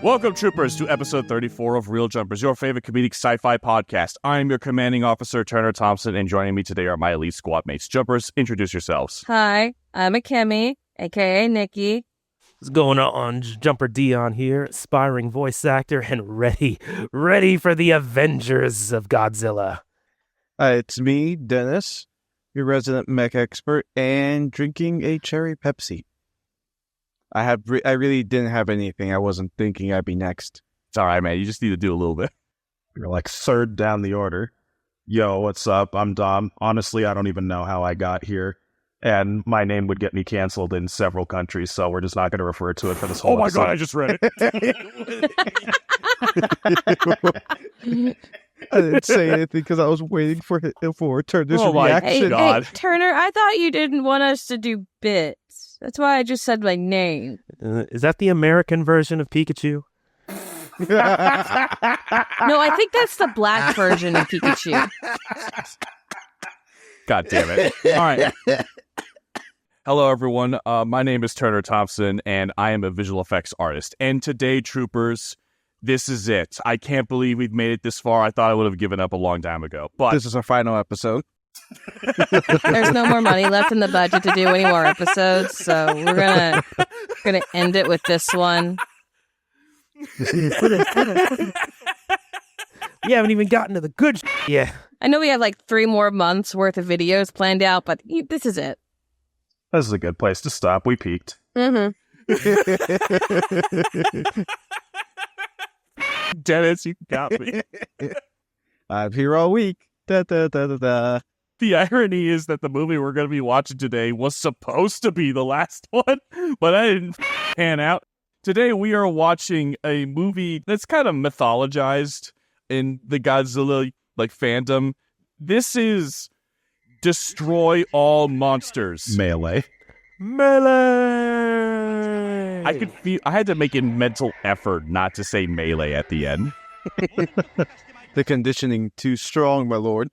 Welcome, troopers, to episode 34 of Real Jumpers, your favorite comedic sci-fi podcast. I'm your commanding officer, Terner Thompson, and joining me today are my elite squad mates. Jumpers, introduce yourselves. Hi, I'm Akemi, a.k.a. Nikki. What's going on? Jumper Dion here, aspiring voice actor and ready for the Avengers of Godzilla. It's me, Dennis, your resident mech expert, and drinking a cherry Pepsi. I really didn't have anything. I wasn't thinking I'd be next. It's all right, man. You just need to do a little bit. You're like third down the order. Yo, what's up? I'm Dom. Honestly, I don't even know how I got here. And my name would get me canceled in several countries, so we're just not going to refer to it for this whole episode. God, I just read it. I didn't say anything because I was waiting for Turner's reaction. Hey, Turner, I thought you didn't want us to do bits. That's why I just said my name. Is that the American version of Pikachu? No, I think that's the black version of Pikachu. God damn it. All right. Hello, everyone. My name is Terner Thompson, and I am a visual effects artist. And today, troopers, this is it. I can't believe we've made it this far. I thought I would have given up a long time ago. But this is our final episode. There's no more money left in the budget to do any more episodes, so we're gonna end it with this one. We haven't even gotten to the good yet. I know we have like 3 more months worth of videos planned out, but this is it. This is a good place to stop. We peaked. Mm-hmm. Dennis, you got me. I'm here all week. Da, da, da, da, da. The irony is that the movie we're going to be watching today was supposed to be the last one, but I didn't pan out. Today we are watching a movie that's kind of mythologized in the Godzilla fandom. This is Destroy All Monsters. Melee. I had to make a mental effort not to say melee at the end. The conditioning too strong, my lord.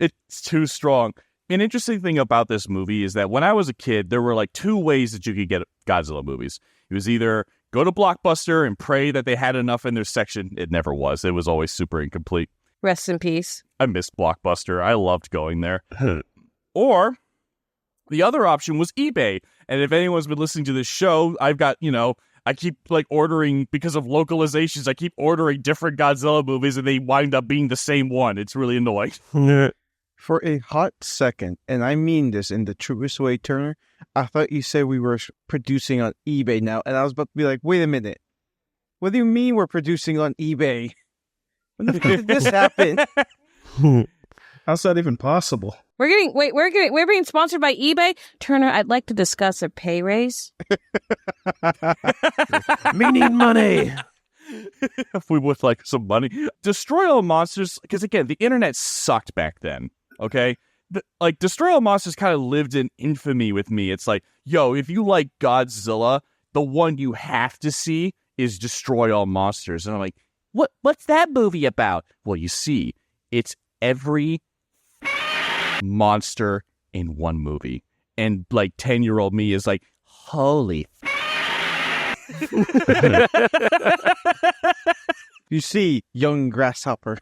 It's too strong. An interesting thing about this movie is that when I was a kid, there were 2 ways that you could get Godzilla movies. It was either go to Blockbuster and pray that they had enough in their section. It never was. It was always super incomplete. Rest in peace. I missed Blockbuster. I loved going there. Or the other option was eBay. And if anyone's been listening to this show, I've got, I keep ordering, because of localizations, I keep ordering different Godzilla movies and they wind up being the same one. It's really annoying. For a hot second, and I mean this in the truest way, Turner, I thought you said we were producing on eBay now, and I was about to be like, wait a minute. What do you mean we're producing on eBay? When the fuck did this happen? How's that even possible? We're being sponsored by eBay. Turner, I'd like to discuss a pay raise. Me need money. If we would like some money. Destroy All Monsters, because again, the internet sucked back then, okay? Destroy All Monsters kind of lived in infamy with me. It's like, yo, if you like Godzilla, the one you have to see is Destroy All Monsters. And I'm like, what's that movie about? Well, you see, it's every monster in one movie. And 10-year-old me is like, holy You see, young grasshopper.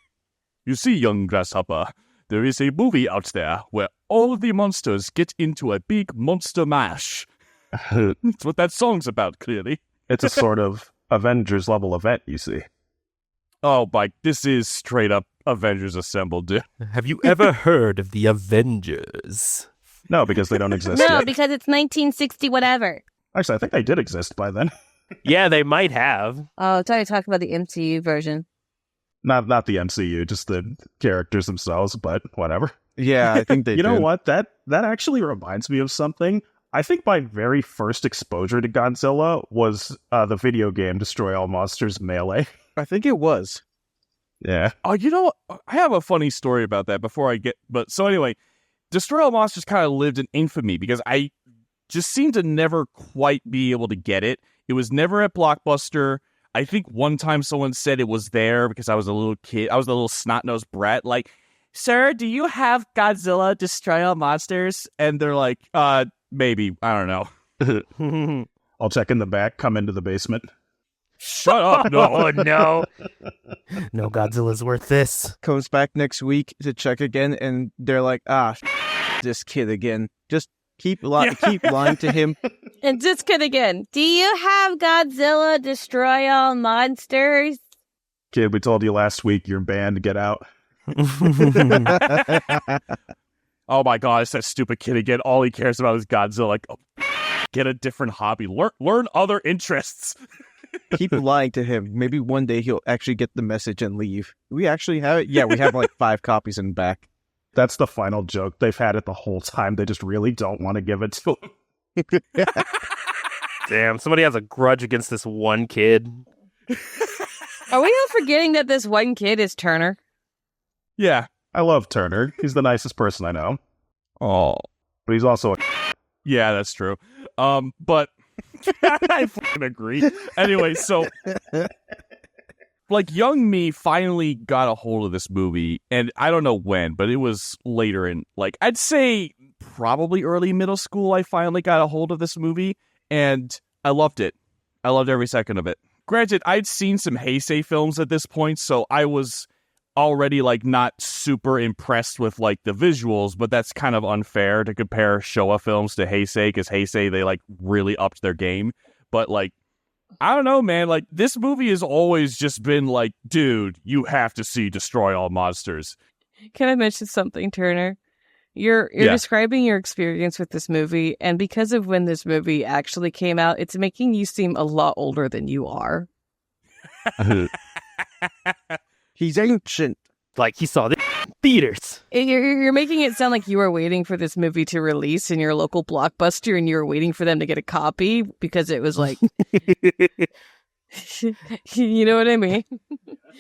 You see, young grasshopper, there is a movie out there where all the monsters get into a big monster mash. That's what that song's about, clearly. It's a sort of Avengers level event, you see. Oh, this is straight up Avengers Assemble, dude. Have you ever heard of the Avengers? No, because they don't exist No, yet. because it's 1960 whatever. Actually, I think they did exist by then. Yeah, they might have. Oh, I thought you talking about the MCU version. Not the MCU, just the characters themselves, but whatever. Yeah, I think they You know did. what? That actually reminds me of something. I think my very first exposure to Godzilla was the video game Destroy All Monsters Melee. I think it was. Yeah. Oh, I have a funny story about that so anyway, Destroy All Monsters kind of lived in infamy because I just seemed to never quite be able to get it. It was never at Blockbuster. I think one time someone said it was there because I was a little kid. I was a little snot-nosed brat. Like, sir, do you have Godzilla Destroy All Monsters? And they're like, maybe. I don't know. I'll check in the back, come into the basement. Shut up! No. Oh, no. No Godzilla's worth this. Comes back next week to check again, and they're like, this kid again. Just keep lying to him. And this kid again. Do you have Godzilla destroy all monsters? Kid, we told you last week you're banned. Get out. Oh my god, it's that stupid kid again. All he cares about is Godzilla. Like, get a different hobby. Learn other interests. Keep lying to him. Maybe one day he'll actually get the message and leave. We actually have it? Yeah, we have like 5 copies in back. That's the final joke. They've had it the whole time. They just really don't want to give it to him. Damn, somebody has a grudge against this one kid. Are we all forgetting that this one kid is Terner? Yeah. I love Terner. He's the nicest person I know. Oh. But he's also a... Yeah, that's true. But I fucking agree. Anyway, so like young me finally got a hold of this movie, and I don't know when, but it was later in, like, I'd say probably early middle school. I finally got a hold of this movie, and I loved it. I loved every second of it. Granted, I'd seen some Heisei films at this point, so I was already like not super impressed with like the visuals, but that's kind of unfair to compare Showa films to Heisei, because Heisei, they like really upped their game. But like, I don't know, man, like this movie has always just been like, dude, you have to see Destroy All Monsters. Can I mention something, Terner? You're describing your experience with this movie, and because of when this movie actually came out, it's making you seem a lot older than you are. He's ancient. Like, he saw this in theaters. You're making it sound like you were waiting for this movie to release in your local Blockbuster, and you were waiting for them to get a copy because it was like... You know what I mean?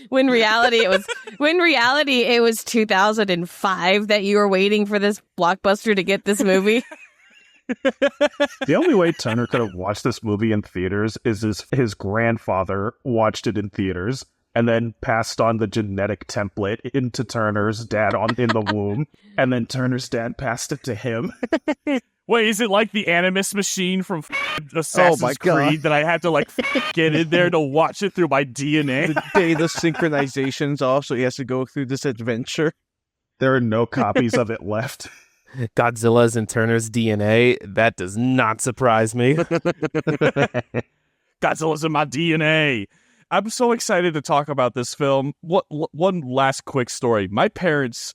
When reality it was 2005 that you were waiting for this Blockbuster to get this movie. The only way Turner could have watched this movie in theaters is his grandfather watched it in theaters and then passed on the genetic template into Turner's dad in the womb, and then Turner's dad passed it to him. Wait, is it like the Animus machine from Assassin's Creed that I have to like get in there to watch it through my DNA? The data synchronization's off, so he has to go through this adventure. There are no copies of it left. Godzilla's in Turner's DNA. That does not surprise me. Godzilla's in my DNA. I'm so excited to talk about this film. One last quick story. My parents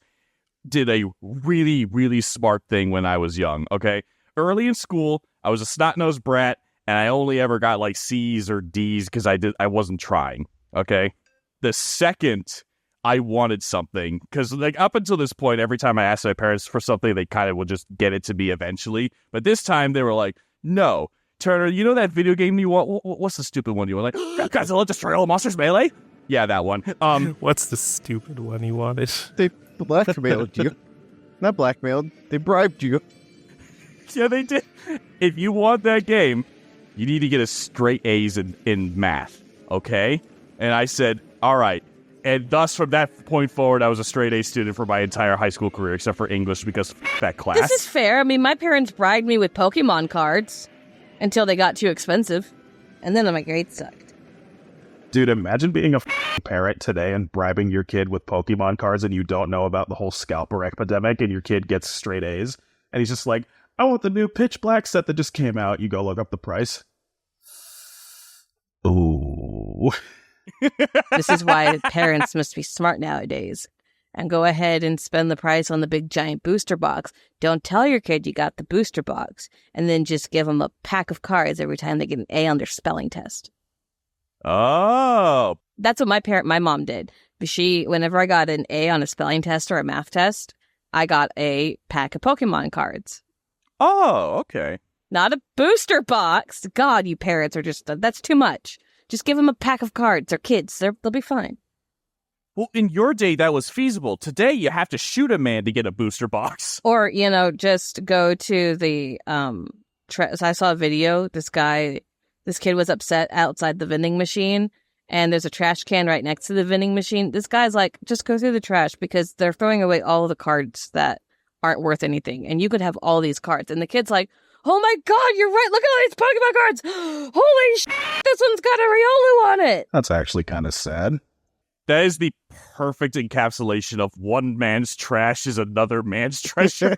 did a really, really smart thing when I was young, okay? Early in school, I was a snot-nosed brat, and I only ever got like C's or D's because I wasn't trying, okay? The second I wanted something, because like up until this point, every time I asked my parents for something, they kind of would just get it to me eventually. But this time they were like, no, Turner, you know that video game you want? What's the stupid one you want? Like, Godzilla Destroy All Monsters Melee? Yeah, that one. What's the stupid one you wanted? They blackmailed you. Not blackmailed. They bribed you. Yeah, they did. If you want that game, you need to get a straight A's in math, okay? And I said, all right. And thus, from that point forward, I was a straight A student for my entire high school career, except for English, because that class. This is fair. I mean, my parents bribed me with Pokemon cards until they got too expensive. And then my grades sucked. Dude, imagine being a parent today and bribing your kid with Pokemon cards and you don't know about the whole scalper epidemic and your kid gets straight A's. And he's just like, I want the new Pitch Black set that just came out. You go look up the price. Ooh. This is why parents must be smart nowadays and go ahead and spend the price on the big giant booster box. Don't tell your kid you got the booster box, and then just give them a pack of cards every time they get an A on their spelling test. Oh. That's what my mom did. Whenever I got an A on a spelling test or a math test, I got a pack of Pokemon cards. Oh, okay. Not a booster box. God, you parents are that's too much. Just give them a pack of cards. They're kids. They'll be fine. Well, in your day, that was feasible. Today, you have to shoot a man to get a booster box. Or, just go to the, I saw a video. This kid was upset outside the vending machine, and there's a trash can right next to the vending machine. This guy's like, just go through the trash because they're throwing away all the cards that aren't worth anything. And you could have all these cards. And the kid's like, Oh my god, you're right. Look at all these Pokemon cards. Holy shit, this one's got a Riolu on it. That's actually kind of sad. That is the perfect encapsulation of one man's trash is another man's treasure.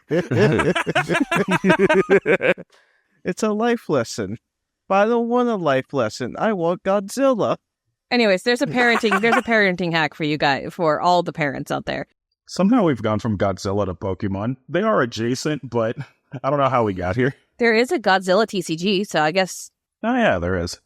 It's a life lesson. But I don't want a life lesson. I want Godzilla. Anyways, there's a parenting hack for you guys, for all the parents out there. Somehow we've gone from Godzilla to Pokemon. They are adjacent, but I don't know how we got here. There is a Godzilla TCG, so I guess... Oh yeah, there is.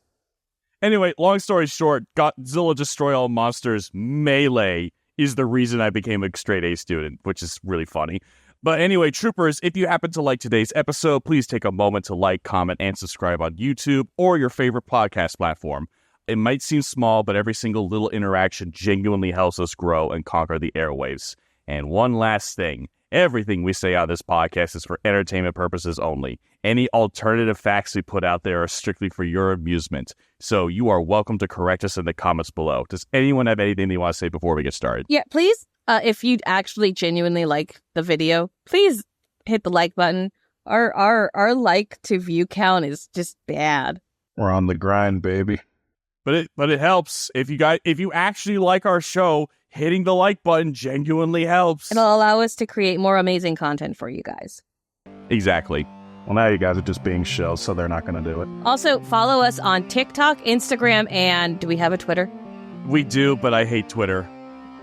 Anyway, long story short, Godzilla Destroy All Monsters Melee is the reason I became a straight A student, which is really funny. But anyway, troopers, if you happen to like today's episode, please take a moment to like, comment, and subscribe on YouTube or your favorite podcast platform. It might seem small, but every single little interaction genuinely helps us grow and conquer the airwaves. And one last thing, everything we say on this podcast is for entertainment purposes only. Any alternative facts we put out there are strictly for your amusement. So you are welcome to correct us in the comments below. Does anyone have anything they want to say before we get started? Yeah, please, if you actually genuinely like the video, please hit the like button. Our like to view count is just bad. We're on the grind, baby. But it helps. If you actually like our show, hitting the like button genuinely helps. It'll allow us to create more amazing content for you guys. Exactly. Well, now you guys are just being shells, so they're not going to do it. Also, follow us on TikTok, Instagram, and do we have a Twitter? We do, but I hate Twitter.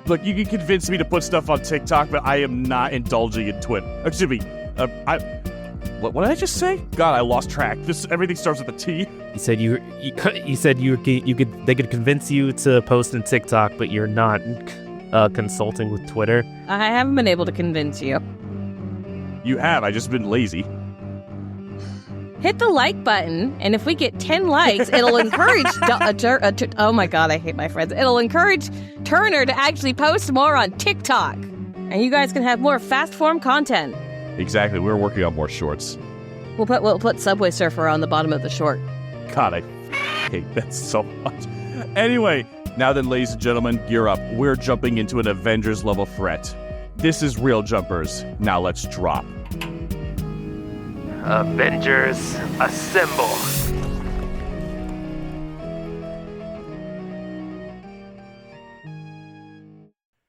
Look, you can convince me to put stuff on TikTok, but I am not indulging in Twitter. Excuse me. What did I just say? God, I lost track. Everything starts with a T. You said they could convince you to post on TikTok, but you're not consulting with Twitter. I haven't been able to convince you. You have. I just been lazy. Hit the like button, and if we get 10 likes, it'll encourage... oh my god, I hate my friends. It'll encourage Terner to actually post more on TikTok. And you guys can have more fast-form content. Exactly. We're working on more shorts. We'll put Subway Surfer on the bottom of the short. God, I hate that so much. Anyway, now then, ladies and gentlemen, gear up. We're jumping into an Avengers-level threat. This is Real Jumpers. Now let's drop. Avengers, assemble!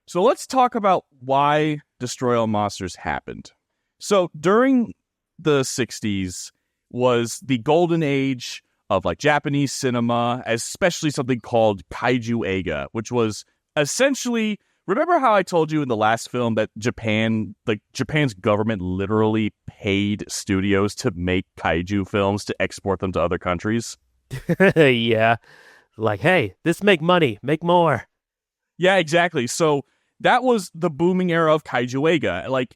So let's talk about why Destroy All Monsters happened. So during the 60s was the golden age of like Japanese cinema, especially something called Kaiju Eiga, which was essentially... Remember how I told you in the last film that Japan's government literally paid studios to make kaiju films to export them to other countries? Yeah. Like, hey, this make money. Make more. Yeah, exactly. So that was the booming era of Kaiju Eiga. Like,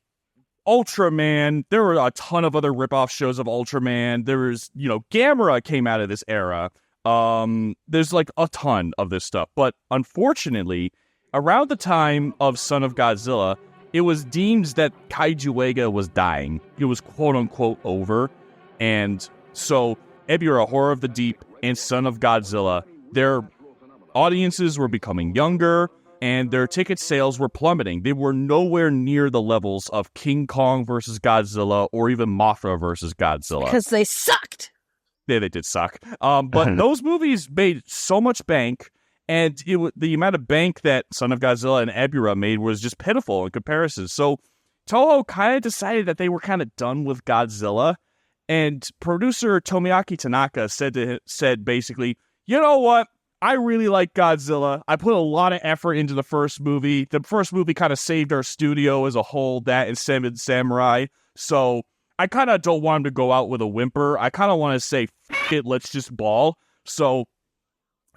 Ultraman, there were a ton of other ripoff shows of Ultraman. There was, Gamera came out of this era. There's like a ton of this stuff. But unfortunately... around the time of Son of Godzilla, it was deemed that Kaiju Eiga was dying. It was quote-unquote over. And so Ebirah, Horror of the Deep, and Son of Godzilla, their audiences were becoming younger, and their ticket sales were plummeting. They were nowhere near the levels of King Kong versus Godzilla or even Mothra versus Godzilla. Because they sucked! Yeah, they did suck. But those movies made so much bank. And the amount of bank that Son of Godzilla and Ebirah made was just pitiful in comparison. So Toho kind of decided that they were kind of done with Godzilla. And producer Tomoaki Tanaka said basically, you know what? I really like Godzilla. I put a lot of effort into the first movie. The first movie kind of saved our studio as a whole, that and Seven Samurai. So I kind of don't want him to go out with a whimper. I kind of want to say, F it, let's just ball. So...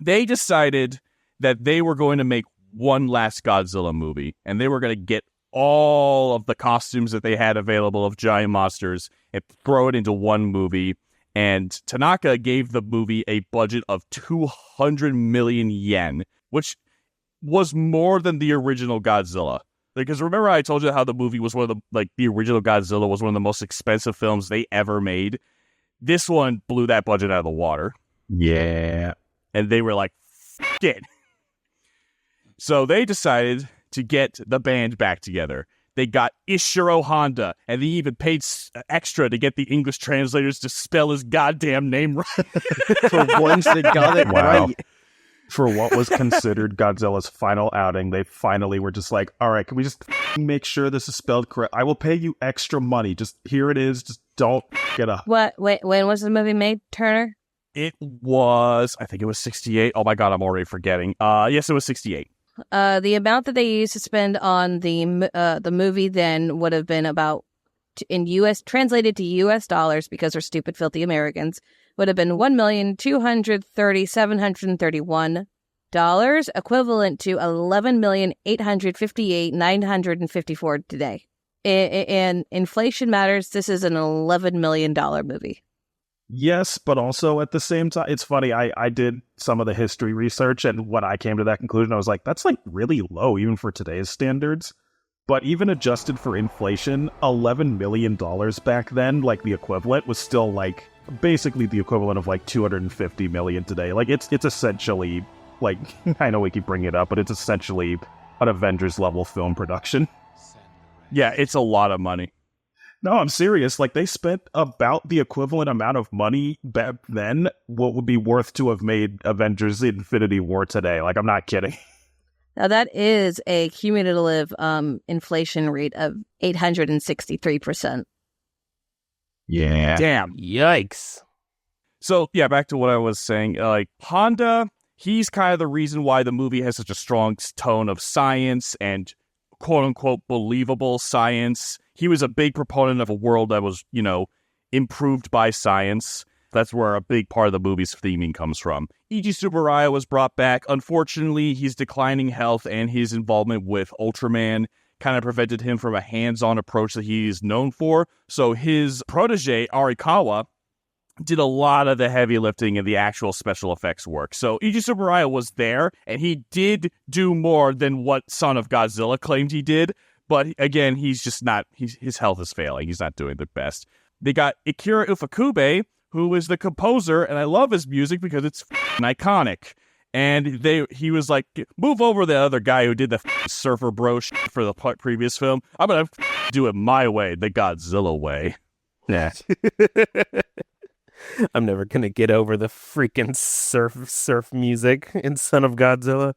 they decided that they were going to make one last Godzilla movie, and they were going to get all of the costumes that they had available of giant monsters and throw it into one movie. And Tanaka gave the movie a budget of 200 million yen, which was more than the original Godzilla. Because remember I told you how the movie was the original Godzilla was one of the most expensive films they ever made? This one blew that budget out of the water. Yeah. And they were like, F it. So they decided to get the band back together. They got Ishiro Honda, and they even paid extra to get the English translators to spell his goddamn name right. For once, they got it Wow. right. For what was considered Godzilla's final outing, they finally were just like, all right, can we just make sure this is spelled correct? I will pay you extra money. Just here it is. Just don't get up. What? Wait, when was the movie made, Turner? It was, I think it was 68. Oh my God, I'm already forgetting. Yes, it was 68. The amount that they used to spend on the movie then would have been about, in U.S. translated to U.S. dollars because we're stupid, filthy Americans, would have been $1,230,731, equivalent to $11,858,954 today. In inflation matters, this is an $11 million movie. Yes, but also at the same time, it's funny. I did some of the history research, and when I came to that conclusion, I was like, that's like really low, even for today's standards. But even adjusted for inflation, $11 million back then, like the equivalent, was still like basically the equivalent of like $250 million today. Like it's essentially like, I know we keep bringing it up, but it's essentially an Avengers level film production. Yeah, it's a lot of money. No, I'm serious. Like, they spent about the equivalent amount of money back then what would be worth to have made Avengers Infinity War today. Like, I'm not kidding. Now, that is a cumulative inflation rate of 863%. Yeah. Damn. Yikes. So, yeah, back to what I was saying. Like, Honda, he's kind of the reason why the movie has such a strong tone of science and quote-unquote believable science. He was a big proponent of a world that was, improved by science. That's where a big part of the movie's theming comes from. Ichi Tsuburaya was brought back. Unfortunately, his declining health and his involvement with Ultraman kind of prevented him from a hands-on approach that he's known for. So his protege, Arikawa, did a lot of the heavy lifting and the actual special effects work. So Ichi Tsuburaya was there, and he did do more than what Son of Godzilla claimed he did. But again, he's just not, his health is failing. He's not doing the best. They got Akira Ifukube, who is the composer, and I love his music because it's iconic. And he was like, move over the other guy who did the surfer bro for the previous film. I'm going to do it my way, the Godzilla way. Yeah. I'm never going to get over the freaking surf music in Son of Godzilla.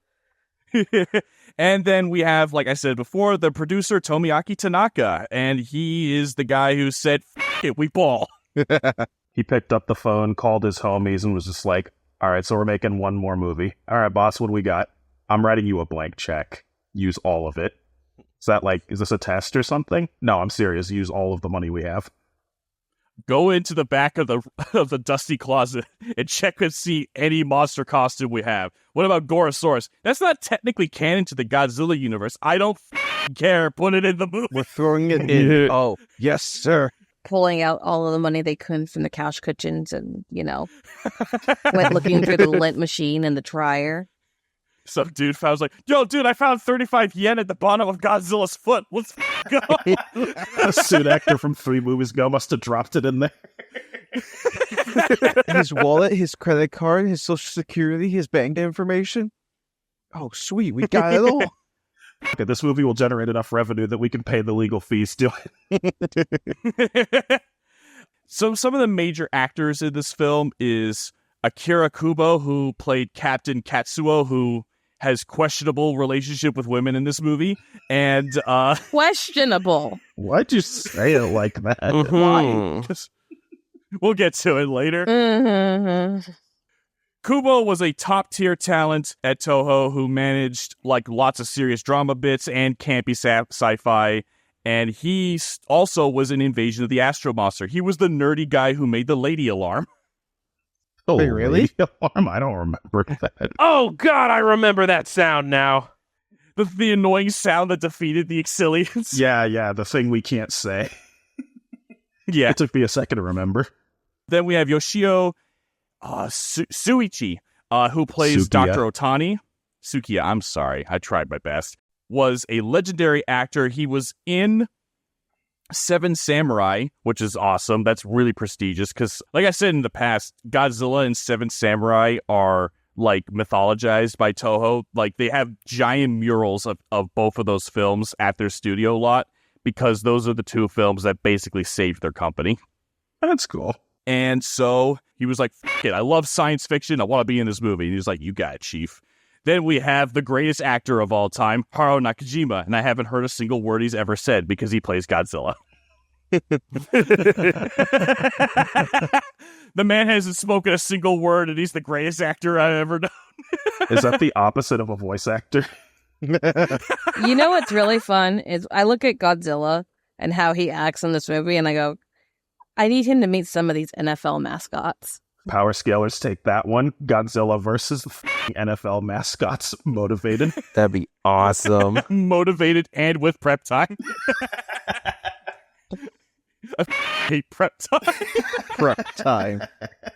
And then we have, like I said before, the producer Tomoaki Tanaka, and he is the guy who said, "F it, we ball." He picked up the phone, called his homies, and was just like, all right, so we're making one more movie. All right, boss, what do we got? I'm writing you a blank check. Use all of it. Is this a test or something? No, I'm serious. Use all of the money we have. Go into the back of the dusty closet and check and see any monster costume we have. What about Gorosaurus? That's not technically canon to the Godzilla universe. I don't care. Put it in the movie. We're throwing it in. Oh, yes, sir. Pulling out all of the money they could from the couch cushions and, went looking through the lint machine and the dryer. Some dude was like, yo, dude, I found 35 yen at the bottom of Godzilla's foot. Let's go. A suit actor from 3 movies ago must have dropped it in there. His wallet, his credit card, his social security, his bank information. Oh, sweet. We got it all. Okay, this movie will generate enough revenue that we can pay the legal fees to it. So some of the major actors in this film is Akira Kubo, who played Captain Katsuo, who has questionable relationship with women in this movie. And Questionable. Why'd you say it like that? Mhm. why? We'll get to it later. Mm-hmm. Kubo was a top-tier talent at Toho who managed lots of serious drama bits and campy sci-fi, and he also was in Invasion of the Astro Monster. He was the nerdy guy who made the lady alarm. Oh, Wait, really? Alarm? I don't remember that. Oh, God, I remember that sound now. The annoying sound that defeated the Exilians. Yeah, the thing we can't say. Yeah. It took me a second to remember. Then we have Yoshio Suichi, who plays Sukiya. Dr. Otani. Sukiya, I'm sorry. I tried my best. Was a legendary actor. He was in Seven Samurai, which is awesome. That's really prestigious because, like I said in the past, Godzilla and Seven Samurai are mythologized by Toho. They have giant murals of both of those films at their studio lot because those are the two films that basically saved their company. That's cool. And so he was like, F it, I love science fiction. I want to be in this movie. And he was like, you got it, Chief. Then we have the greatest actor of all time, Haruo Nakajima. And I haven't heard a single word he's ever said because he plays Godzilla. The man hasn't spoken a single word, and he's the greatest actor I've ever known. Is that the opposite of a voice actor? You know what's really fun is I look at Godzilla and how he acts in this movie, and I go, I need him to meet some of these NFL mascots. Power scalers take that one. Godzilla versus the NFL mascots. Motivated. That'd be awesome. Motivated and with prep time. I hate prep time. Prep time.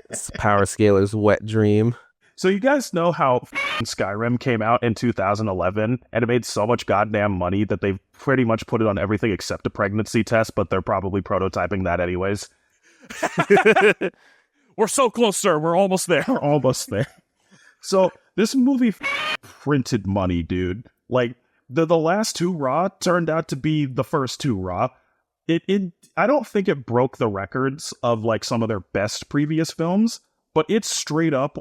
It's Power Scaler's wet dream. So you guys know how Skyrim came out in 2011 and it made so much goddamn money that they've pretty much put it on everything except a pregnancy test, but they're probably prototyping that anyways. We're so close, sir. We're almost there. We're almost there. So this movie printed money, dude. Like the last two Raw turned out to be the first two Raw. I don't think it broke the records of like some of their best previous films, but it straight up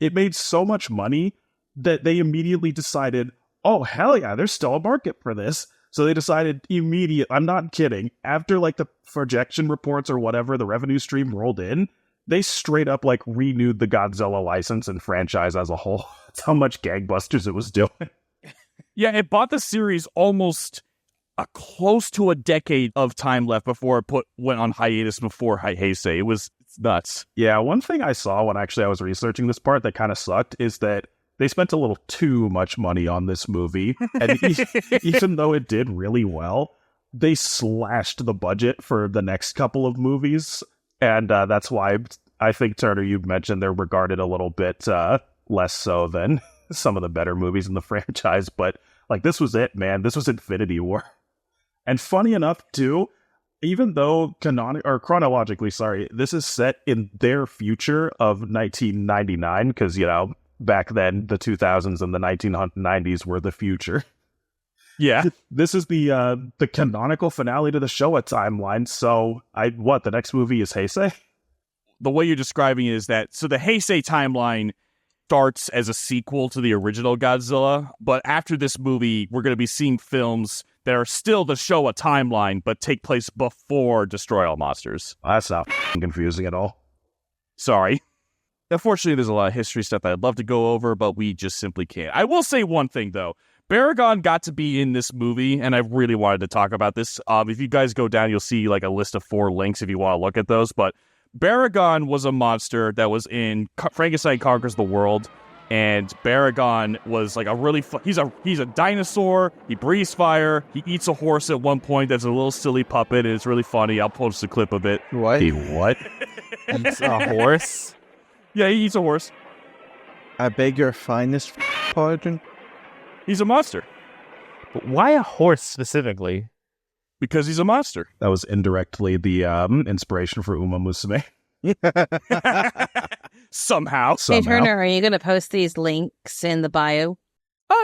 it made so much money that they immediately decided, oh, hell yeah, there's still a market for this. So they decided I'm not kidding, after like the projection reports or whatever, the revenue stream rolled in, they straight up like renewed the Godzilla license and franchise as a whole. That's how much gangbusters it was doing. Yeah, it bought the series almost close to a decade of time left before it went on hiatus before Heisei. It's nuts. Yeah, one thing I saw when actually I was researching this part that kind of sucked is that they spent a little too much money on this movie. And even though it did really well, they slashed the budget for the next couple of movies. And that's why I think, Turner, you mentioned they're regarded a little bit less so than some of the better movies in the franchise. But like, this was it, man. This was Infinity War. And funny enough, too, even though chronologically, this is set in their future of 1999, because, you know, back then, the 2000s and the 1990s were the future. Yeah. This is the canonical finale to the Showa timeline, so the next movie is Heisei? The way you're describing it is that, so the Heisei timeline starts as a sequel to the original Godzilla, but after this movie, we're going to be seeing films that are still the Showa timeline, but take place before Destroy All Monsters. That's not confusing at all. Sorry. Unfortunately, there's a lot of history stuff that I'd love to go over, but we just simply can't. I will say one thing, though. Baragon got to be in this movie, and I really wanted to talk about this. If you guys go down, you'll see like a list of 4 links if you want to look at those, but Baragon was a monster that was in Frankenstein Conquers the World, and Baragon was like a really he's a dinosaur. He breathes fire. He eats a horse at one point. That's a little silly puppet, and it's really funny. I'll post a clip of it. What? He what? Eats a horse? Yeah, he eats a horse. I beg your finest pardon? He's a monster But why a horse specifically? because he's a monster. That was indirectly the inspiration for Uma Musume. Somehow. Hey, Terner, are you going to post these links in the bio?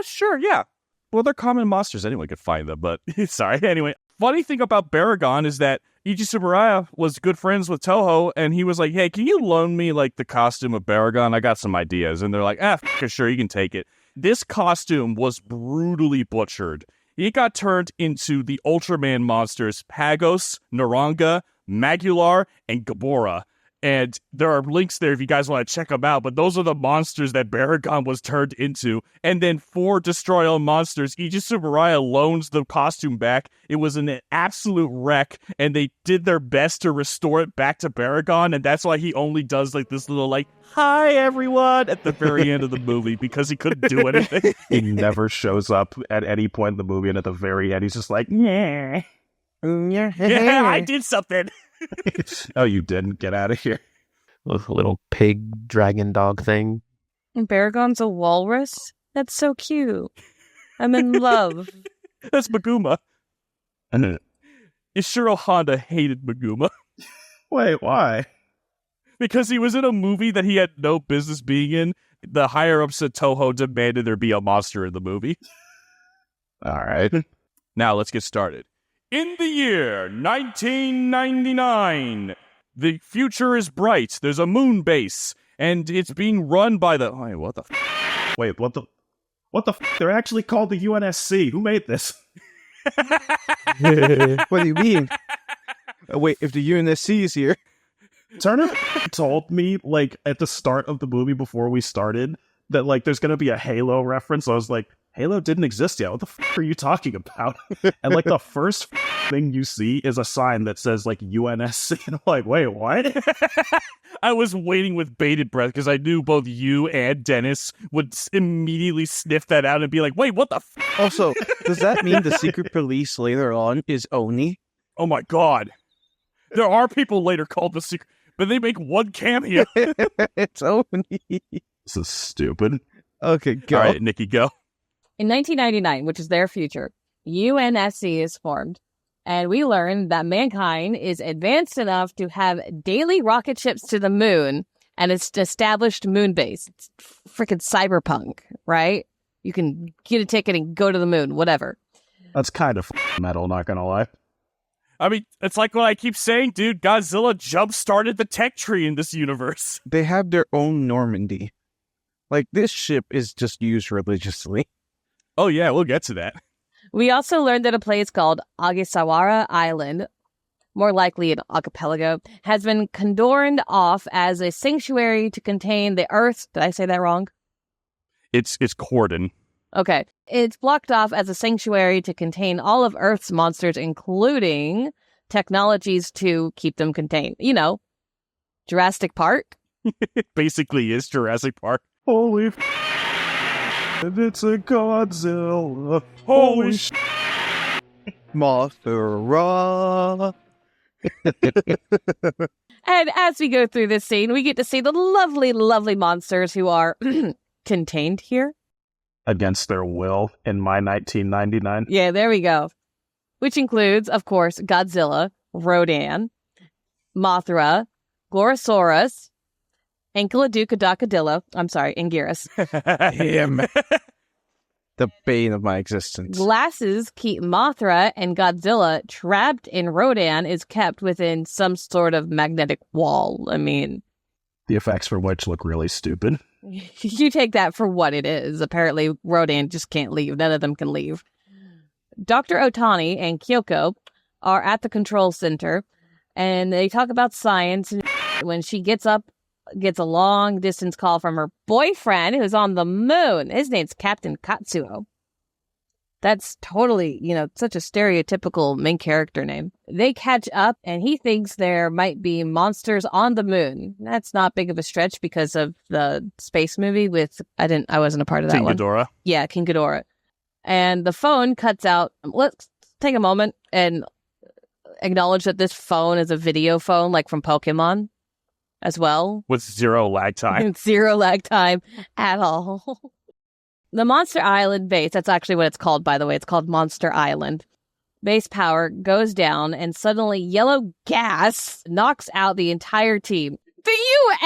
Sure, yeah. Well, they're common monsters. Anyone could find them, but sorry. Anyway, funny thing about Baragon is that Eiji Tsuburaya was good friends with Toho, and he was like, hey, can you loan me, like, the costume of Baragon? I got some ideas. And they're like, sure, you can take it. This costume was brutally butchered. It got turned into the Ultraman monsters Pagos, Naranga, Magular, and Gabora. And there are links there if you guys want to check them out. But those are the monsters that Baragon was turned into. And then for Destroy All Monsters, Eiji Tsuburaya loans the costume back. It was an absolute wreck. And they did their best to restore it back to Baragon. And that's why he only does like this little like, hi everyone, at the very end of the movie. Because he couldn't do anything. He never shows up at any point in the movie. And at the very end, he's just like, yeah. Yeah, I did something. Oh, you didn't? Get out of here. Little pig dragon dog thing. And Baragon's a walrus? That's so cute. I'm in love. That's Maguma. Ishiro Honda hated Maguma. Wait, why? Because he was in a movie that he had no business being in. The higher-ups at Toho demanded there be a monster in the movie. All right. Now, let's get started. In the year 1999, the future is bright. There's a moon base, and it's being run by the... Oh, what the... Wait, what the They're actually called the UNSC. Who made this? What do you mean? Wait, if the UNSC is here... Turner told me, like, at the start of the movie before we started, that, like, there's gonna be a Halo reference. I was like, Halo didn't exist yet. What the are you talking about? And, like, the first thing you see is a sign that says, like, UNSC. And I'm like, wait, what? I was waiting with bated breath because I knew both you and Dennis would immediately sniff that out and be like, wait, what the Also, does that mean the secret police later on is Oni? Oh my god. There are people later called the secret, but they make one cameo. It's Oni. This is stupid. Okay, go. All right, Nikki, go. In 1999, which is their future, UNSC is formed, and we learn that mankind is advanced enough to have daily rocket ships to the moon and it's an established moon base. It's freaking cyberpunk, right? You can get a ticket and go to the moon, whatever. That's kind of metal, not gonna lie. I mean, it's like what I keep saying, dude. Godzilla jump-started the tech tree in this universe. They have their own Normandy. Like, this ship is just used religiously. Oh yeah, we'll get to that. We also learned that a place called Ogasawara Island, more likely an archipelago, has been condorned off as a sanctuary to contain the Earth's... Did I say that wrong? It's Corden. Okay. It's blocked off as a sanctuary to contain all of Earth's monsters, including technologies to keep them contained. You know, Jurassic Park. It basically is Jurassic Park. Holy and it's a Godzilla. Holy Mothra. And as we go through this scene, we get to see the lovely, lovely monsters who are contained here. Against their will in my 1999. Yeah, there we go. Which includes, of course, Godzilla, Rodan, Mothra, Gorosaurus, Ankylodoodle, Anguirus. Him. The bane of my existence. Glasses keep Mothra and Godzilla trapped in Rodan is kept within some sort of magnetic wall. I mean... The effects for which look really stupid. You take that for what it is. Apparently, Rodan just can't leave. None of them can leave. Dr. Otani and Kyoko are at the control center, and they talk about science. And when she gets a long-distance call from her boyfriend who's on the moon. His name's Captain Katsuo. That's totally, such a stereotypical main character name. They catch up, and he thinks there might be monsters on the moon. That's not big of a stretch because of the space movie with... I wasn't a part of that one. King Ghidorah. Yeah, King Ghidorah. And the phone cuts out. Let's take a moment and acknowledge that this phone is a video phone, like from Pokemon as well. With zero lag time. Zero lag time at all. The Monster Island base, that's actually what it's called, by the way. It's called Monster Island. Base power goes down, and suddenly yellow gas knocks out the entire team. The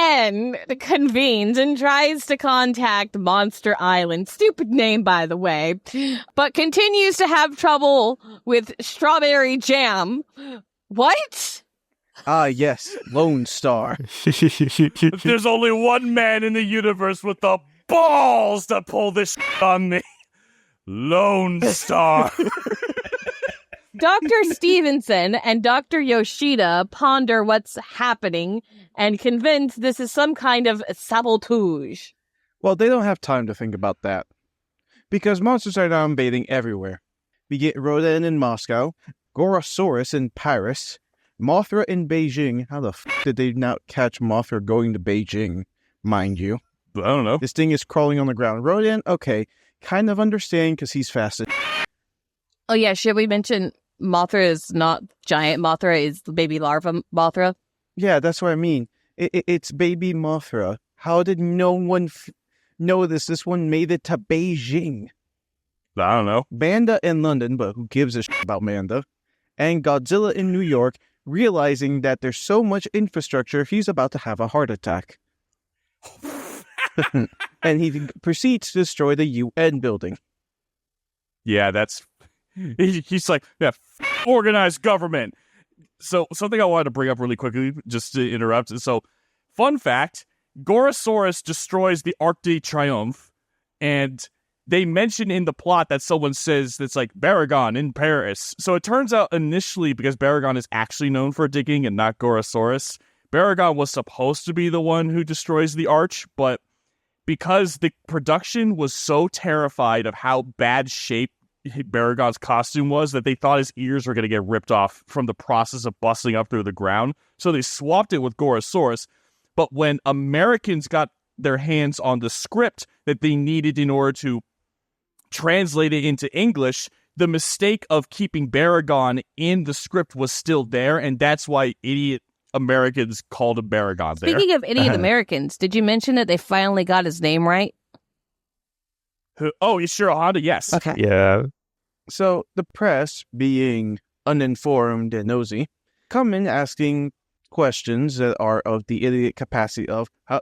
UN convenes and tries to contact Monster Island. Stupid name, by the way. But continues to have trouble with strawberry jam. What? Ah, yes. Lone Star. There's only one man in the universe with the balls to pull this on me. Lone Star. Dr. Stevenson and Dr. Yoshida ponder what's happening and convince this is some kind of sabotage. Well, they don't have time to think about that. Because monsters are now invading everywhere. We get Rodan in Moscow, Gorosaurus in Paris, Mothra in Beijing. How the did they not catch Mothra going to Beijing, mind you? I don't know. This thing is crawling on the ground. Rodan, okay, kind of understand because he's fast. Oh yeah, should we mention Mothra is not giant Mothra, is baby larva Mothra? Yeah, that's what I mean. It's baby Mothra. How did no one know this? This one made it to Beijing. I don't know. Manda in London, but who gives a shit about Manda? And Godzilla in New York, realizing that there's so much infrastructure, he's about to have a heart attack. And he proceeds to destroy the UN building. Yeah, that's... He's like, yeah, organized government. So something I wanted to bring up really quickly, just to interrupt. So, fun fact, Gorosaurus destroys the Arc de Triomphe, and they mention in the plot that someone says that's like Baragon in Paris. So it turns out initially, because Baragon is actually known for digging and not Gorosaurus, Baragon was supposed to be the one who destroys the arch, but because the production was so terrified of how bad shape Baragon's costume was that they thought his ears were going to get ripped off from the process of busting up through the ground. So they swapped it with Gorosaurus. But when Americans got their hands on the script that they needed in order to translate it into English, the mistake of keeping Baragon in the script was still there, and that's why idiot Americans called him Baragon there. Speaking of idiot Americans, did you mention that they finally got his name right? Oh, Ishiro Honda, yes. Okay. Yeah. So the press, being uninformed and nosy, come in asking questions that are of the idiot capacity of how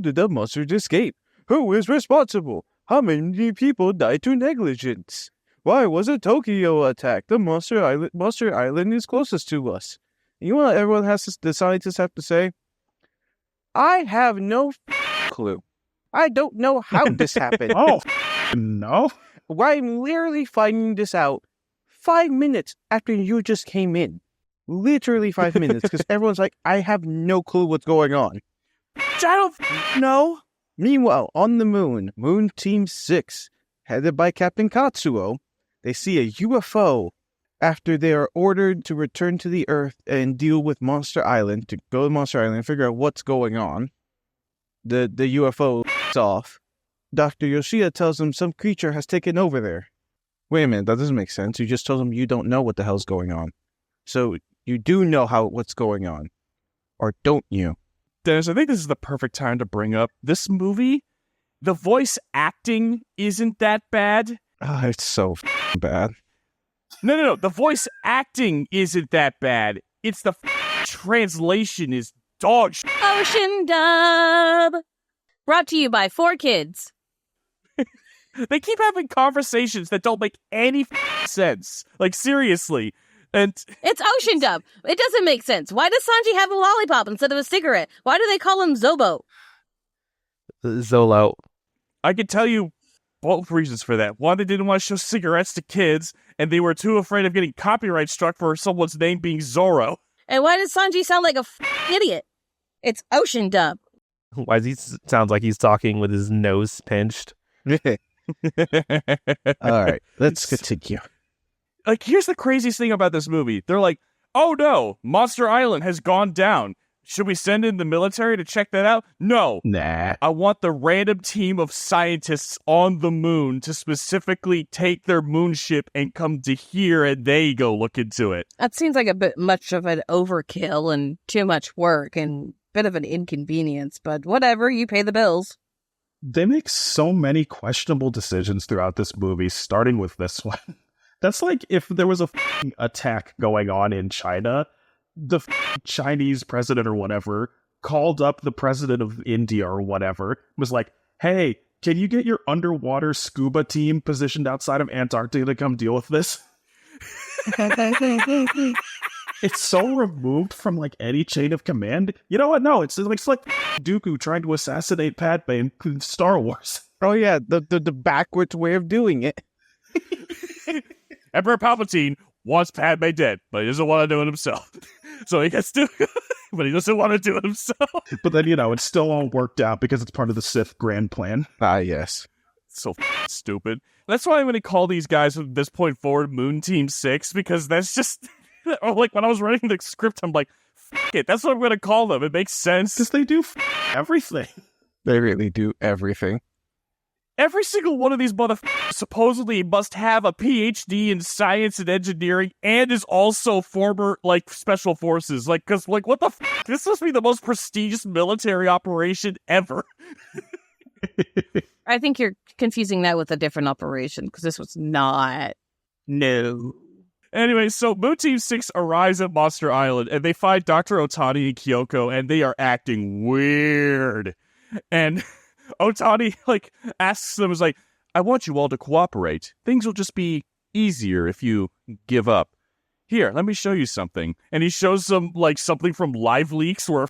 did the monsters escape? Who is responsible? How many people died to negligence? Why was a Tokyo attacked? The Monster Island is closest to us. You know what the scientists have to say? I have no clue. I don't know how this happened. No. I'm literally finding this out 5 minutes after you just came in. Literally 5 minutes, because everyone's like, I have no clue what's going on. I don't know. Meanwhile, on the moon, Moon Team 6, headed by Captain Katsuo, they see a UFO after they are ordered to return to the Earth and deal with Monster Island, to go to Monster Island and figure out what's going on. The UFO off. Dr. Yoshida tells them some creature has taken over there. Wait a minute, that doesn't make sense. You just told them you don't know what the hell's going on. So you do know what's going on. Or don't you? Dennis, I think this is the perfect time to bring up this movie. The voice acting isn't that bad. Oh, it's so bad. No. The voice acting isn't that bad. It's the translation is dog shit. Ocean Dub. Brought to you by 4Kids. They keep having conversations that don't make any sense. Like, seriously. And It's Ocean Dub. It doesn't make sense. Why does Sanji have a lollipop instead of a cigarette? Why do they call him Zobo? Zolo. I can tell you both reasons for that. One, they didn't want to show cigarettes to kids, and they were too afraid of getting copyright struck for someone's name being Zorro. And why does Sanji sound like a idiot? It's Ocean Dub. Why does he sounds like he's talking with his nose pinched? All right, let's continue. Like, here's the craziest thing about this movie. They're like, oh no, Monster Island has gone down. Should we send in the military to check that out? No. Nah. I want the random team of scientists on the moon to specifically take their moonship and come to here, and they go look into it. That seems like a bit much of an overkill and too much work and a bit of an inconvenience, but whatever, you pay the bills. They make so many questionable decisions throughout this movie, starting with this one. That's like if there was a attack going on in China, the Chinese president or whatever called up the president of India or whatever, was like, hey, can you get your underwater scuba team positioned outside of Antarctica to come deal with this? It's so removed from like any chain of command. You know what? No, it's like Dooku trying to assassinate Padme in Star Wars. Oh yeah, the backwards way of doing it. Emperor Palpatine wants Padme dead, but he doesn't want to do it himself. So he gets to, but he doesn't want to do it himself. But then, it's still all worked out because it's part of the Sith grand plan. Ah, yes. So stupid. That's why I'm going to call these guys from this point forward Moon Team 6, because that's just, like, when I was writing the script, I'm like, f it, that's what I'm going to call them. It makes sense. Because they do everything. They really do everything. Every single one of these motherfuckers supposedly must have a PhD in science and engineering and is also former, like, special forces. Like, because, like, what the f***? This must be the most prestigious military operation ever. I think you're confusing that with a different operation, because this was not. No. Anyway, so Moon Team 6 arrives at Monster Island, and they find Dr. Otani and Kyoko, and they are acting weird. And Otani, like, asks them, is like, I want you all to cooperate. Things will just be easier if you give up. here, let me show you something. And he shows them, like, something from Live Leaks where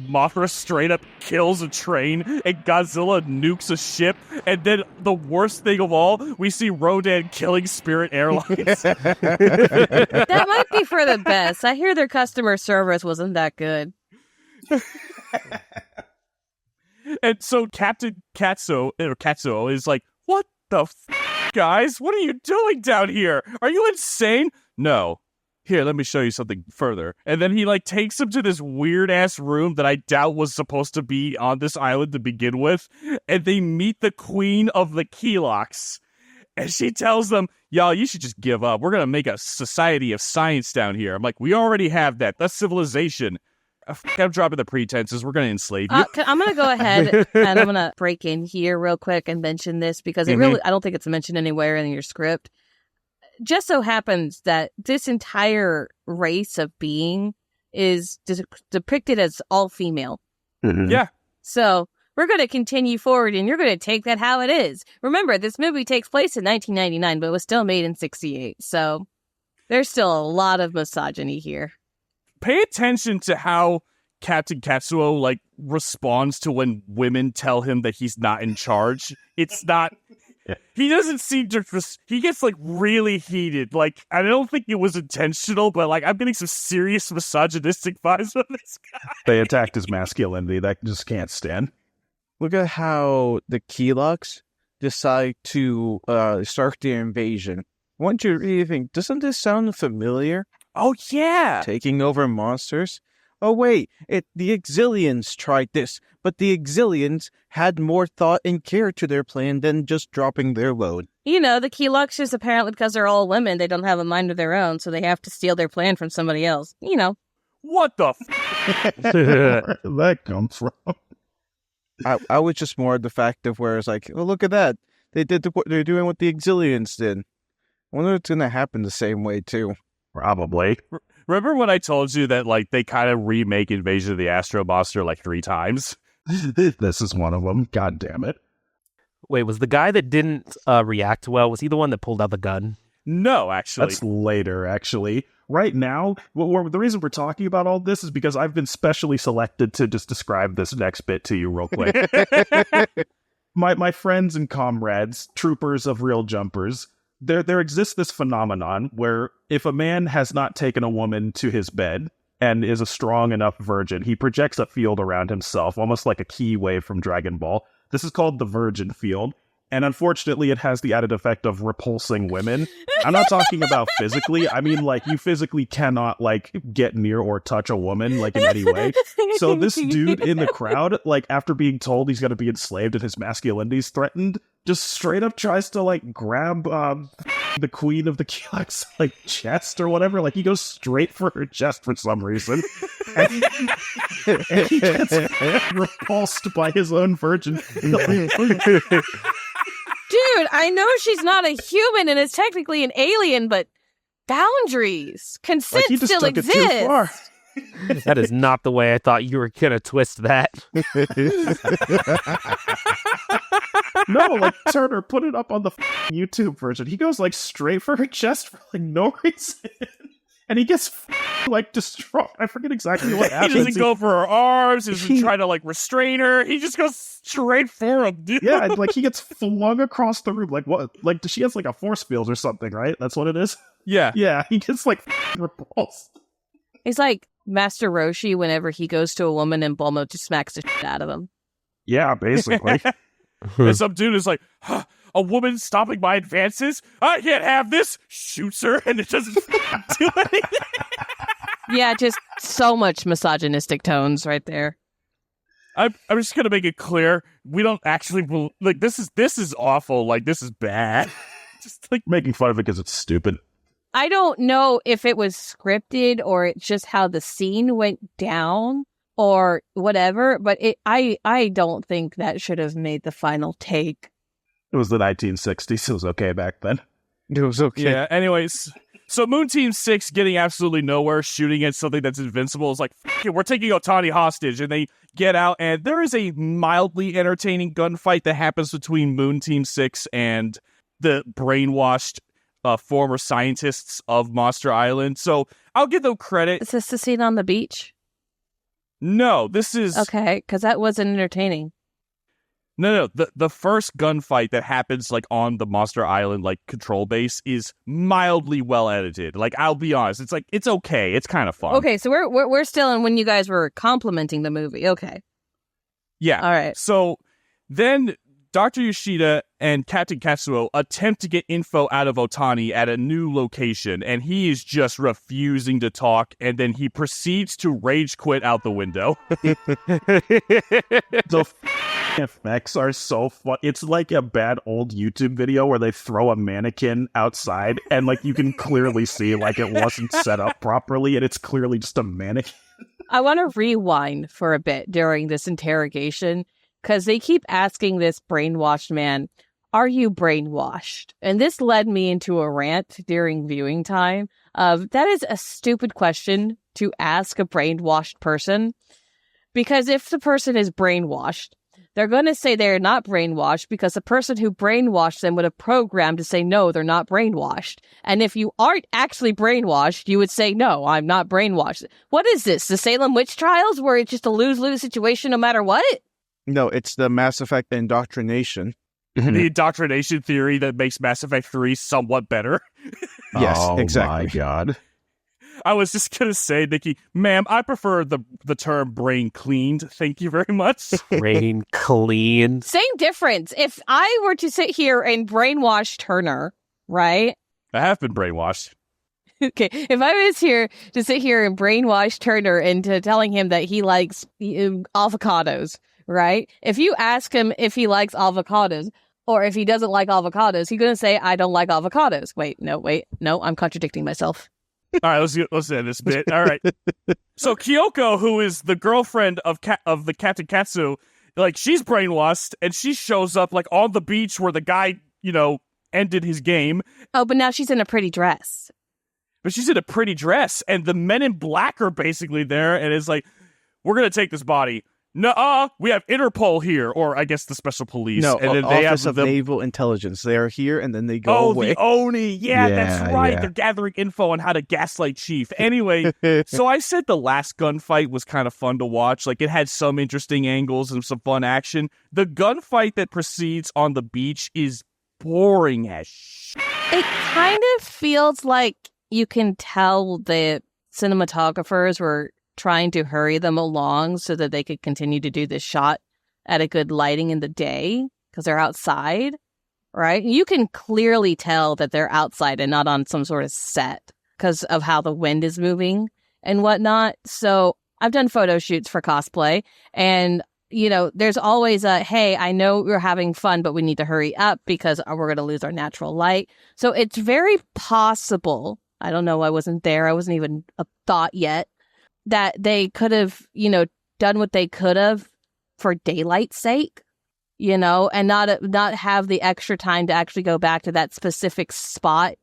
Mothra straight up kills a train and Godzilla nukes a ship. And then the worst thing of all, we see Rodan killing Spirit Airlines. That might be for the best. I hear their customer service wasn't that good. And so Captain Katsuo is like, what the guys? What are you doing down here? Are you insane? No. Here, let me show you something further. And then he, like, takes him to this weird-ass room that I doubt was supposed to be on this island to begin with. And they meet the queen of the Keylocks. And she tells them, y'all, you should just give up. We're going to make a society of science down here. I'm like, we already have that. That's civilization. I'm dropping the pretenses. We're going to enslave you. I'm going to go ahead and I'm going to break in here real quick and mention this because it really, I don't think it's mentioned anywhere in your script. Just so happens that this entire race of being is depicted as all female. Mm-hmm. Yeah. So we're going to continue forward and you're going to take that how it is. Remember, this movie takes place in 1999, but it was still made in 68. So there's still a lot of misogyny here. Pay attention to how Captain Katsuo, like, responds to when women tell him that he's not in charge. It's not... Yeah. He doesn't seem to... He gets, like, really heated. Like, I don't think it was intentional, but, like, I'm getting some serious misogynistic vibes from this guy. They attacked his masculinity. That just can't stand. Look at how the Keylocks decide to start the invasion. I want you to really think, doesn't this sound familiar? Oh, yeah. Taking over monsters? Oh, wait, the Exilians tried this, but the Exilians had more thought and care to their plan than just dropping their load. You know, the Keylocks just apparently because they're all women, they don't have a mind of their own, so they have to steal their plan from somebody else. You know. What the Where did that come from? I was just more the fact of where it's like, oh, look at that. They're doing what the Exilians did. I wonder if it's going to happen the same way, too. Probably. Remember when I told you that, like, they kind of remake Invasion of the Astro Monster, like, 3 times? This is one of them. God damn it. Wait, was the guy that didn't react well, was he the one that pulled out the gun? No, actually. That's later, actually. Right now, the reason we're talking about all this is because I've been specially selected to just describe this next bit to you real quick. My friends and comrades, troopers of real jumpers, there exists this phenomenon where if a man has not taken a woman to his bed and is a strong enough virgin, he projects a field around himself, almost like a key wave from Dragon Ball. This is called the virgin field. And unfortunately, it has the added effect of repulsing women. I'm not talking about physically. I mean, like, you physically cannot, like, get near or touch a woman, like, in any way. So this dude in the crowd, like, after being told he's going to be enslaved and his masculinity is threatened, just straight up tries to, like, grab the queen of the Keylocks, like, chest or whatever. Like, he goes straight for her chest for some reason. And he gets repulsed by his own virgin feeling. Dude, I know she's not a human and is technically an alien, but boundaries, consent Like, still took it too far. exists. That is not the way I thought you were going to twist that. No, like, Turner, put it up on the YouTube version. He goes, like, straight for her chest for, like, no reason. And he gets, like, destroyed. I forget exactly what happens. He doesn't go for her arms. He doesn't try to, like, restrain her. He just goes straight for him, dude. Yeah, and, like, he gets flung across the room. Like, what? Like, she has, like, a force field or something, right? That's what it is? Yeah. Yeah, he gets, like, repulsed. He's like Master Roshi whenever he goes to a woman and Bulma just smacks the shit out of him. Yeah, basically. And some dude is like, huh, a woman stopping my advances? I can't have this. Shoots her, and it doesn't do anything. Yeah, just so much misogynistic tones right there. I'm just gonna make it clear, we don't actually like this is awful. Like, this is bad. Just like Making fun of it because it's stupid. I don't know if it was scripted or it's just how the scene went down or whatever, but I don't think that should have made the final take. It was the 1960s. It was okay back then. It was okay. Yeah, anyways. So Moon Team 6 getting absolutely nowhere, shooting at something that's invincible is like, F it, we're taking Otani hostage. And they get out, and there is a mildly entertaining gunfight that happens between Moon Team 6 and the brainwashed former scientists of Monster Island. So I'll give them credit. Is this the scene on the beach? No, this is... Okay, because that wasn't entertaining. No. The first gunfight that happens like on the Monster Island like control base is mildly well edited. Like, I'll be honest, it's like it's okay. It's kind of fun. Okay, so we're still in when you guys were complimenting the movie. Okay. Yeah. All right. So then Dr. Yoshida and Captain Katsuo attempt to get info out of Otani at a new location, and he is just refusing to talk, and then he proceeds to rage quit out the window. The effects are so fun. It's like a bad old YouTube video where they throw a mannequin outside, and like you can clearly see like it wasn't set up properly, and it's clearly just a mannequin. I want to rewind for a bit during this interrogation, because they keep asking this brainwashed man, are you brainwashed? And this led me into a rant during viewing time of, that is a stupid question to ask a brainwashed person. Because if the person is brainwashed, they're going to say they're not brainwashed because the person who brainwashed them would have programmed to say, no, they're not brainwashed. And if you aren't actually brainwashed, you would say, no, I'm not brainwashed. What is this? The Salem witch trials where it's just a lose-lose situation no matter what? No, it's the Mass Effect indoctrination. The indoctrination theory that makes Mass Effect 3 somewhat better. Yes, oh exactly. My God. I was just going to say, Nikki, ma'am, I prefer the term brain cleaned. Thank you very much. Brain clean. Same difference. If I were to sit here and brainwash Terner, right? I have been brainwashed. Okay, if I was here to sit here and brainwash Terner into telling him that he likes avocados, right? If you ask him if he likes avocados or if he doesn't like avocados, he's going to say, I don't like avocados. Wait, no, I'm contradicting myself. All right, let's end this bit. All right. So Kyoko, who is the girlfriend of the Captain Katsu, like, she's brainwashed, and she shows up like on the beach where the guy, ended his game. Oh, but now she's in a pretty dress. But she's in a pretty dress, and the men in black are basically there, and it's like, we're gonna take this body. Nuh-uh, we have Interpol here, or I guess the special police. No, and then they Office have of Naval Intelligence. They are here, and then they go Oh, away. the Oni. Yeah, that's right. Yeah. They're gathering info on how to gaslight Chief. Anyway, so I said the last gunfight was kind of fun to watch. Like, it had some interesting angles and some fun action. The gunfight that proceeds on the beach is boring as shit. It kind of feels like you can tell the cinematographers were trying to hurry them along so that they could continue to do this shot at a good lighting in the day because they're outside, right? You can clearly tell that they're outside and not on some sort of set because of how the wind is moving and whatnot. So I've done photo shoots for cosplay, and there's always a, hey, I know we're having fun, but we need to hurry up because we're going to lose our natural light. So it's very possible, I don't know, I wasn't there, I wasn't even a thought yet, that they could have, done what they could have for daylight's sake, and not have the extra time to actually go back to that specific spot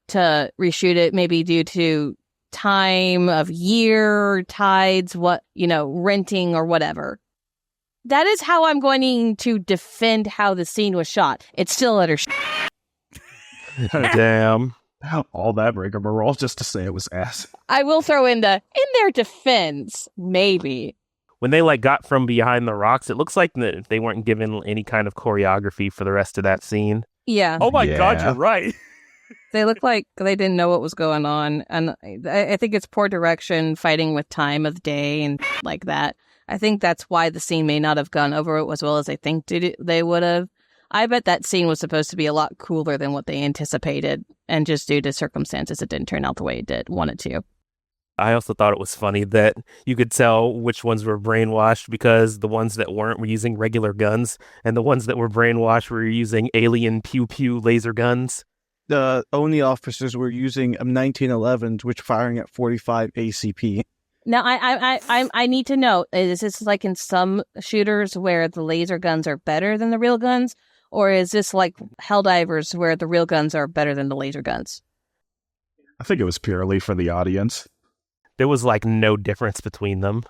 to reshoot it, maybe due to time of year, tides, renting or whatever. That is how I'm going to defend how the scene was shot. It's still utter Damn. All that rigmarole just to say it was ass. I will throw in their defense, maybe. When they got from behind the rocks, it looks like they weren't given any kind of choreography for the rest of that scene. Yeah. Oh my God, Yeah. you're right. They look like they didn't know what was going on. And I think it's poor direction, fighting with time of day and like that. I think that's why the scene may not have gone over as well as I think they would have. I bet that scene was supposed to be a lot cooler than what they anticipated. And just due to circumstances, it didn't turn out the way it wanted to. I also thought it was funny that you could tell which ones were brainwashed because the ones that weren't were using regular guns, and the ones that were brainwashed were using alien pew-pew laser guns. The Oni officers were using 1911s, which firing at 45 ACP. Now, I need to know, is this like in some shooters where the laser guns are better than the real guns? Or is this like Helldivers where the real guns are better than the laser guns? I think it was purely for the audience. There was no difference between them.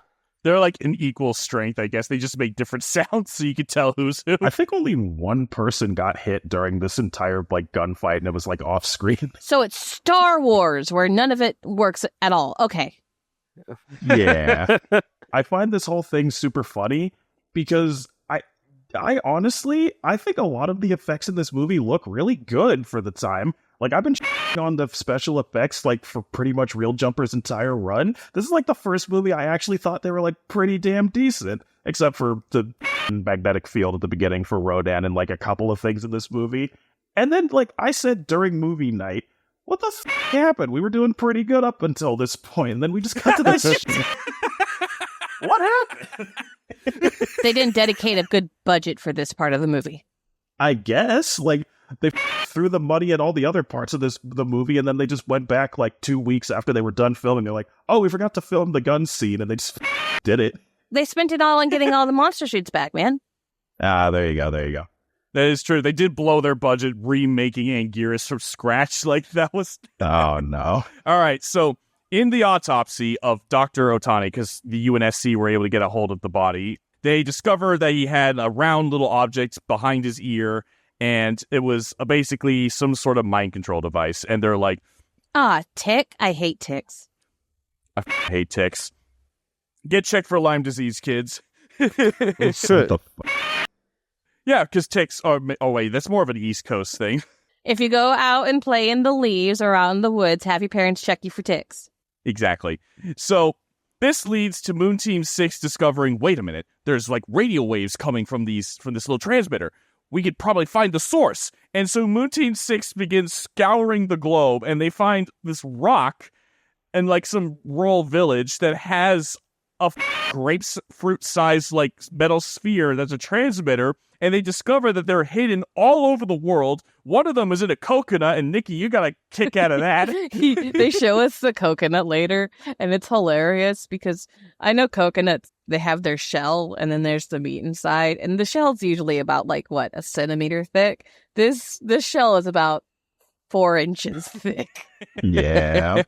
They're like an equal strength, I guess. They just make different sounds so you can tell who's who. I think only one person got hit during this entire like gunfight, and it was like off screen. So it's Star Wars, where none of it works at all. Okay. Yeah. I find this whole thing super funny because I honestly, I think a lot of the effects in this movie look really good for the time. Like, I've been on the special effects, like, for pretty much Real Jumper's entire run. This is, like, the first movie I actually thought they were, like, pretty damn decent. Except for the magnetic field at the beginning for Rodan and, like, a couple of things in this movie. And then, like, I said during movie night, what the happened? We were doing pretty good up until this point, and then we just got to this shit. What happened? They didn't dedicate a good budget for this part of the movie. I guess. Like, they threw the money at all the other parts of the movie, and then they just went back, like, 2 weeks after they were done filming. They're like, oh, we forgot to film the gun scene, and they just did it. They spent it all on getting all the monster suits back, man. Ah, there you go. That is true. They did blow their budget remaking Anguirus from scratch. Like, that was... Oh, no. All right, so in the autopsy of Dr. Otani, because the UNSC were able to get a hold of the body, they discover that he had a round little object behind his ear, and it was basically some sort of mind control device. And they're like, tick. I hate ticks. I hate ticks. Get checked for Lyme disease, kids. Yeah, because ticks are... Oh, wait, that's more of an East Coast thing. If you go out and play in the leaves or out in the woods, have your parents check you for ticks. Exactly. So this leads to Moon Team 6 discovering, wait a minute, there's like radio waves coming from this little transmitter. We could probably find the source. And so Moon Team 6 begins scouring the globe, and they find this rock in like some rural village that has a grapefruit-sized like metal sphere that's a transmitter, and they discover that they're hidden all over the world. One of them is in a coconut, and Nikki, you got a kick out of that. They show us the coconut later, and it's hilarious because I know coconuts, they have their shell, and then there's the meat inside, and the shell's usually about, like, what, a centimeter thick? This shell is about 4 inches thick. Yeah.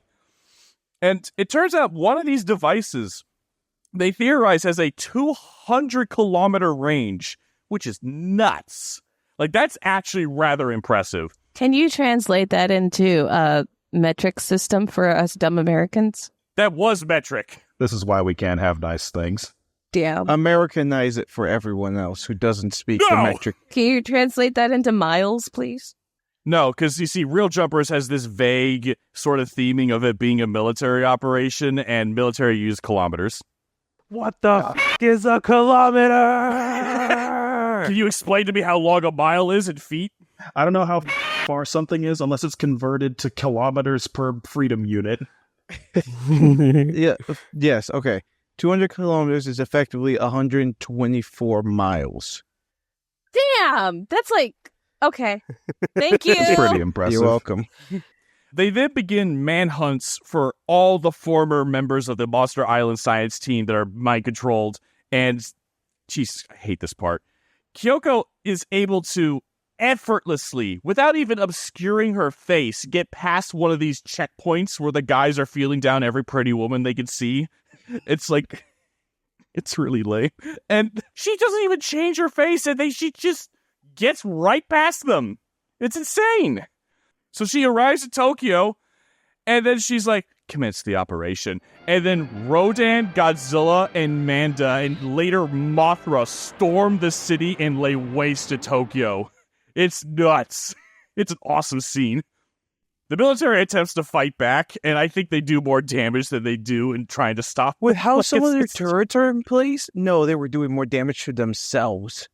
And it turns out one of these devices, they theorize, has a 200-kilometer range, which is nuts. Like, that's actually rather impressive. Can you translate that into a metric system for us dumb Americans? That was metric. This is why we can't have nice things. Damn. Americanize it for everyone else who doesn't speak the No! metric. Can you translate that into miles, please? No, because you see, Real Jumpers has this vague sort of theming of it being a military operation, and military use kilometers. What the f*** is a kilometer? Can you explain to me how long a mile is in feet? I don't know how far something is unless it's converted to kilometers per freedom unit. Yeah. Yes. Okay. 200 kilometers is effectively 124 miles. Damn! That's like... Okay. Thank you. It's pretty impressive. You're welcome. They then begin manhunts for all the former members of the Monster Island science team that are mind-controlled. And, jeez, I hate this part. Kyoko is able to effortlessly, without even obscuring her face, get past one of these checkpoints where the guys are feeling down every pretty woman they can see. It's like, it's really lame. And she doesn't even change her face, and she just gets right past them. It's insane. So she arrives in Tokyo, and then she's like, commence the operation. And then Rodan, Godzilla, and Manda, and later Mothra storm the city and lay waste to Tokyo. It's nuts. It's an awesome scene. The military attempts to fight back, and I think they do more damage than they do in trying to stop. With how some of their It's- turrets are in place, no, they were doing more damage to themselves.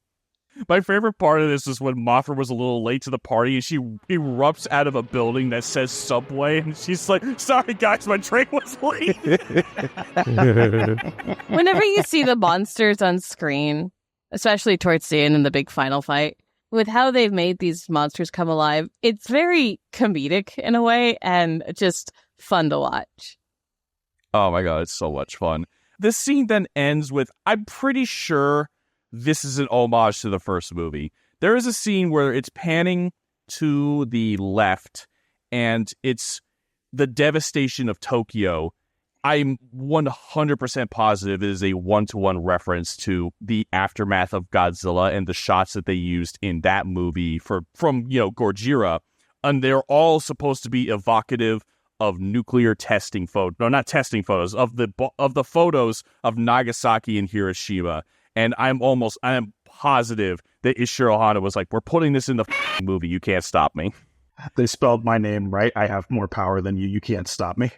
My favorite part of this is when Mothra was a little late to the party and she erupts out of a building that says Subway, and she's like, sorry guys, my train was late. Whenever you see the monsters on screen, especially towards the end in the big final fight, with how they've made these monsters come alive, it's very comedic in a way and just fun to watch. Oh my god, it's so much fun. This scene then ends with, I'm pretty sure this is an homage to the first movie. There is a scene where it's panning to the left, and it's the devastation of Tokyo, I'm 100% positive it is a one-to-one reference to the aftermath of Godzilla and the shots that they used in that movie from Gojira, and they're all supposed to be evocative of nuclear testing not testing photos of the photos of Nagasaki and Hiroshima. And I am positive that Ishiro Honda was like, "We're putting this in the movie. You can't stop me." They spelled my name right. I have more power than you. You can't stop me.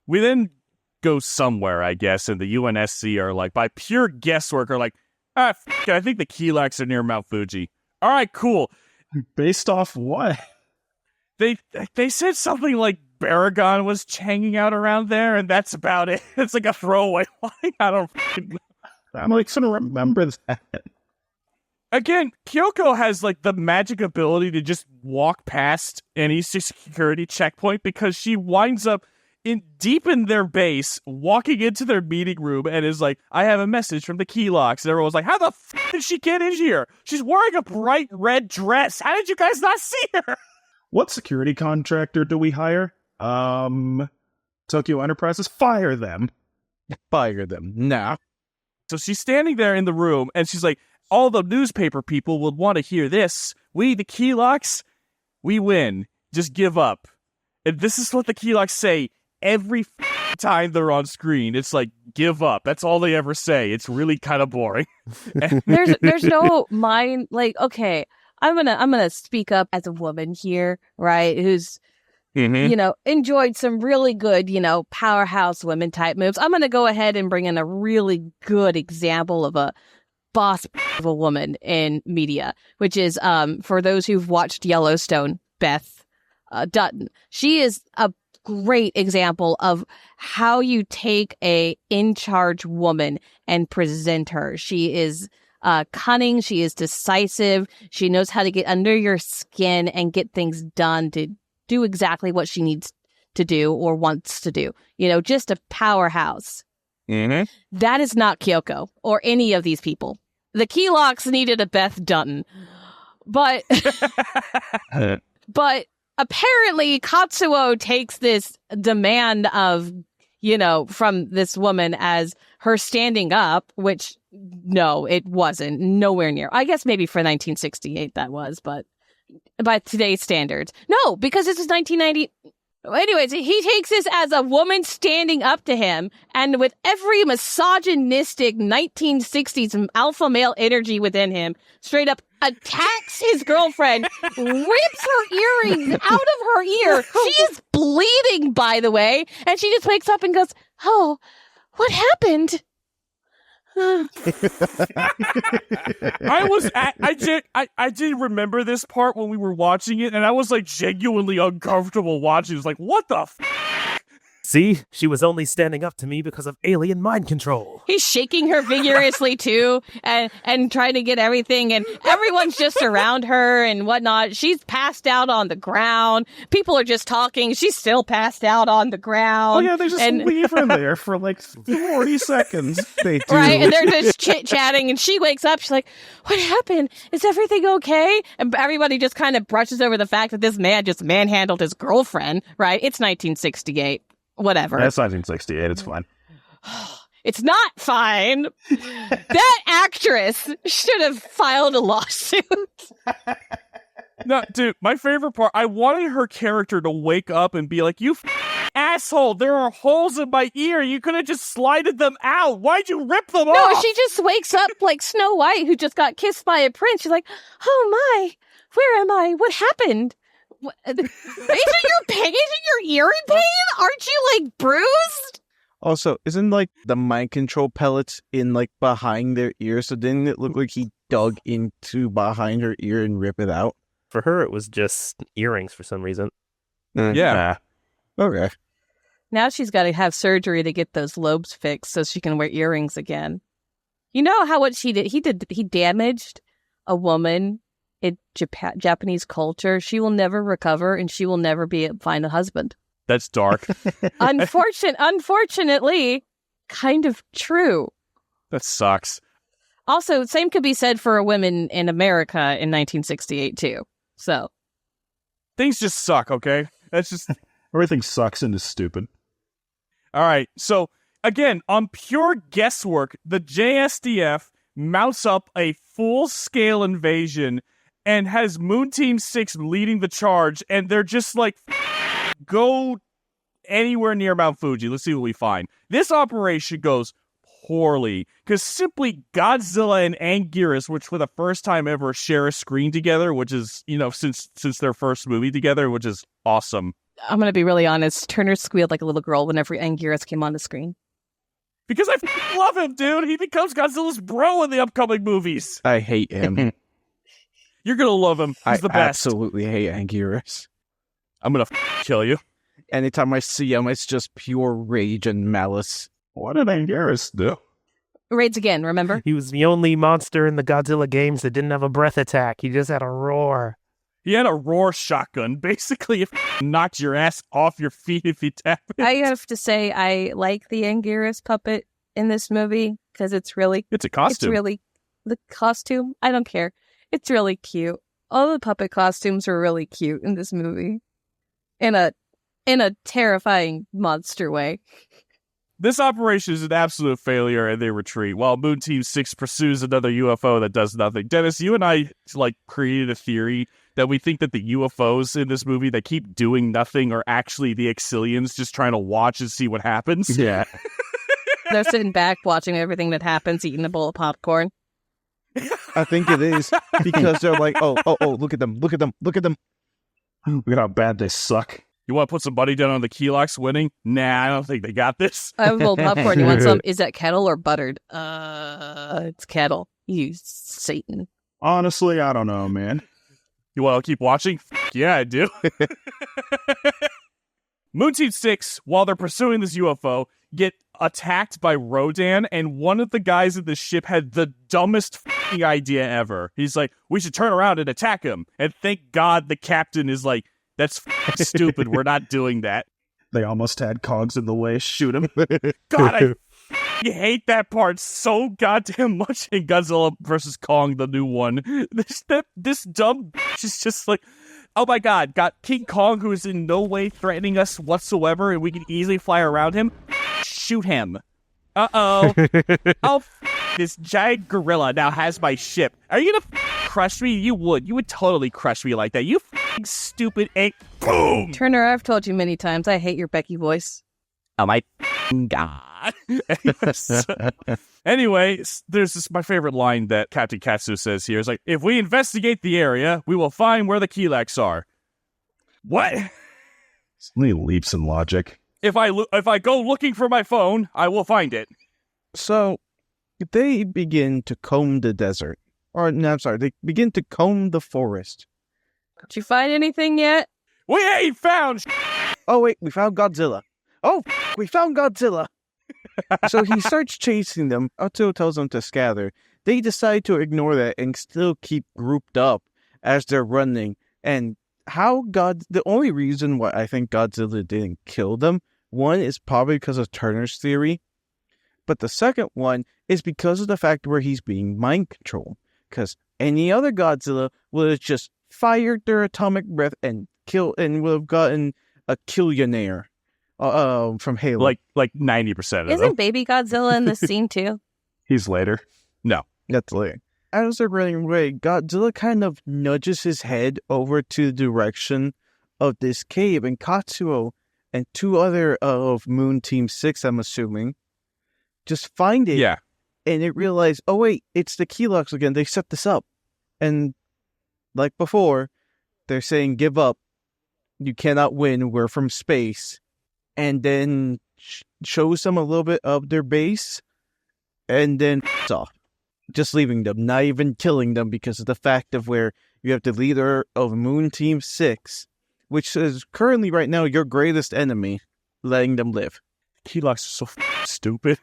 We then go somewhere, I guess, and the UNSC are like, by pure guesswork, are like, I think the Kilaaks are near Mount Fuji. All right, cool. Based off what? They said something like Baragon was hanging out around there, and that's about it. It's like a throwaway line. I don't know. I'm like, sort of remember that. Again, Kyoko has like the magic ability to just walk past any security checkpoint because she winds up deep in their base, walking into their meeting room, and is like, "I have a message from the Kilaaks." And everyone's like, "How the did she get in here? She's wearing a bright red dress. How did you guys not see her?" What security contractor do we hire? Tokyo Enterprises? Fire them. Fire them now. So she's standing there in the room, and she's like, "All the newspaper people would want to hear this. We, the Kilaaks, we win. Just give up." And this is what the Kilaaks say every time they're on screen. It's like, give up. That's all they ever say. It's really kind of boring. There's no mind, like, okay, I'm gonna speak up as a woman here, right? Who's enjoyed some really good, powerhouse women type moves. I'm gonna go ahead and bring in a really good example of a boss of a woman in media, which is for those who've watched Yellowstone, Beth Dutton. She is a great example of how you take a in-charge woman and present her. She is cunning. She is decisive. She knows how to get under your skin and get things done to do exactly what she needs to do or wants to do. Just a powerhouse. Mm-hmm. That is not Kyoko or any of these people. The Kilaaks needed a Beth Dutton, but apparently Katsuo takes this demand of, from this woman as her standing up, which no, it wasn't. Nowhere near. I guess maybe for 1968 that was, but by today's standards. No, because this is 1990. Anyways, he takes this as a woman standing up to him, and with every misogynistic 1960s alpha male energy within him, straight up attacks his girlfriend, rips her earrings out of her ear. She is bleeding, by the way, and she just wakes up and goes, "Oh, what happened?" I did remember this part when we were watching it, and I was like genuinely uncomfortable watching. It was like, what the See, she was only standing up to me because of alien mind control. He's shaking her vigorously too, and trying to get everything, and everyone's just around her and whatnot. She's passed out on the ground. People are just talking. She's still passed out on the ground. Oh yeah, they just leave her there for like 40 seconds. They do. Right, and they're just chit-chatting, and she wakes up. She's like, "What happened? Is everything okay?" And everybody just kind of brushes over the fact that this man just manhandled his girlfriend, right? It's 1968. Whatever. That's 1968. It's fine. It's not fine. That actress should have filed a lawsuit. No, dude, my favorite part, I wanted her character to wake up and be like, "You asshole, there are holes in my ear. You could have just slided them out. Why'd you rip them off?" No, she just wakes up like Snow White, who just got kissed by a prince. She's like, "Oh my, where am I? What happened? Isn't your ear in pain? Aren't you like bruised?" Also, isn't like the mind control pellets in like behind their ear? So didn't it look like he dug into behind her ear and rip it out? For her, it was just earrings for some reason. Yeah. Okay. Now she's got to have surgery to get those lobes fixed so she can wear earrings again. You know what she did? He damaged a woman in Japanese culture. She will never recover, and she will never find a husband. That's dark. Unfortunately, kind of true. That sucks. Also, same could be said for women in America in 1968 too. So Things just suck, okay? That's just Everything sucks and is stupid. All right, so again, on pure guesswork, the JSDF mounts up a full-scale invasion and has Moon Team 6 leading the charge, and they're just like, go anywhere near Mount Fuji. Let's see what we find. This operation goes poorly, because simply Godzilla and Anguirus, which for the first time ever share a screen together, which is, since their first movie together, which is awesome. I'm going to be really honest. Turner squealed like a little girl whenever Anguirus came on the screen. Because I love him, dude. He becomes Godzilla's bro in the upcoming movies. I hate him. You're going to love him. He's the best. Absolutely hate Anguirus. I'm going to kill you. Anytime I see him, it's just pure rage and malice. What did Anguirus do? Raids again, remember? He was the only monster in the Godzilla games that didn't have a breath attack. He just had a roar. He had a roar shotgun. Basically, it knocked your ass off your feet if you tap it. I have to say, I like the Anguirus puppet in this movie because it's a costume. The costume. I don't care. It's really cute. All the puppet costumes are really cute in this movie, in a terrifying monster way. This operation is an absolute failure, and they retreat, while Moon Team 6 pursues another UFO that does nothing. Dennis, you and I, created a theory that we think that the UFOs in this movie that keep doing nothing are actually the Exilians just trying to watch and see what happens. Yeah. They're sitting back watching everything that happens, eating a bowl of popcorn. I think it is, because they're like, oh, look at them. Look Look at how bad they suck. You want to put some money down on the Kelox winning? Nah, I don't think they got this. I have a bowl of popcorn. You want some? Is that kettle or buttered? It's kettle. You Satan. Honestly, I don't know, man. You want to keep watching? Yeah, I do. Moon Team 6, while they're pursuing this UFO, get attacked by Rodan, and one of the guys in the ship had the dumbest idea ever. He's like, we should turn around and attack him. And thank God the captain is like, that's stupid. We're not doing that. They almost had cogs in the way. Shoot him. God, I hate that part so goddamn much in Godzilla vs. Kong, the new one. This dumb bitch is just like, oh my God, got King Kong, who is in no way threatening us whatsoever, and we can easily fly around him. Shoot him. Uh-oh. This giant gorilla now has my ship. Are you gonna crush me? You would totally crush me like that. You stupid egg. Boom! Turner, I've told you many times, I hate your Becky voice. Oh my God. Anyway, there's this my favorite line that Captain Katsu says here. It's like, if we investigate the area, we will find where the Kelox are. What? So many leaps in logic. If I go looking for my phone, I will find it. So, they begin to comb the desert. Or, no, I'm sorry, they begin to comb the forest. Did you find anything yet? We ain't found Oh, wait, we found Godzilla. Oh, we found Godzilla. So he starts chasing them until it tells them to scatter. They decide to ignore that and still keep grouped up as they're running. And the only reason why I think Godzilla didn't kill them, one is probably because of Turner's theory. But the second one is because of the fact where he's being mind controlled. Because any other Godzilla would have just fired their atomic breath and would have gotten a killionaire from Halo. Like 90% of them. Isn't Baby Godzilla in this scene too? He's later. No. That's later. As they're running away, Godzilla kind of nudges his head over to the direction of this cave, and Katsuo and two other of Moon Team 6, I'm assuming, just find it. Yeah. And it realized, oh wait, it's the Kelox again. They set this up. And like before, they're saying, give up. You cannot win. We're from space. And then shows them a little bit of their base. And then off. Just leaving them. Not even killing them because of the fact of where you have the leader of Moon Team 6, which is currently right now your greatest enemy, letting them live. Kelox is so stupid.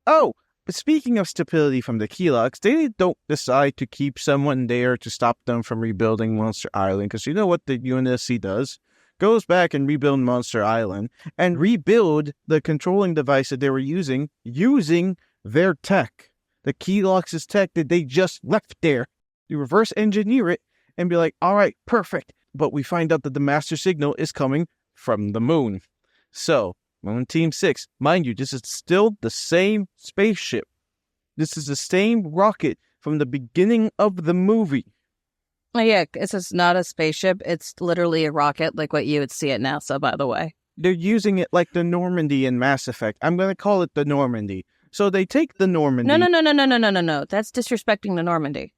Oh, but speaking of stupidity from the Kelox, they don't decide to keep someone there to stop them from rebuilding Monster Island, because you know what the UNSC does? Goes back and rebuild Monster Island, and rebuild the controlling device that they were using their tech. The Kelox's tech that they just left there. You reverse engineer it and be like, all right, perfect. But we find out that the master signal is coming from the moon. So, Moon Team 6, mind you, this is still the same spaceship. This is the same rocket from the beginning of the movie. Oh, yeah, this is not a spaceship. It's literally a rocket, like what you would see at NASA, by the way. They're using it like the Normandy in Mass Effect. I'm going to call it the Normandy. So they take the Normandy. No. That's disrespecting the Normandy.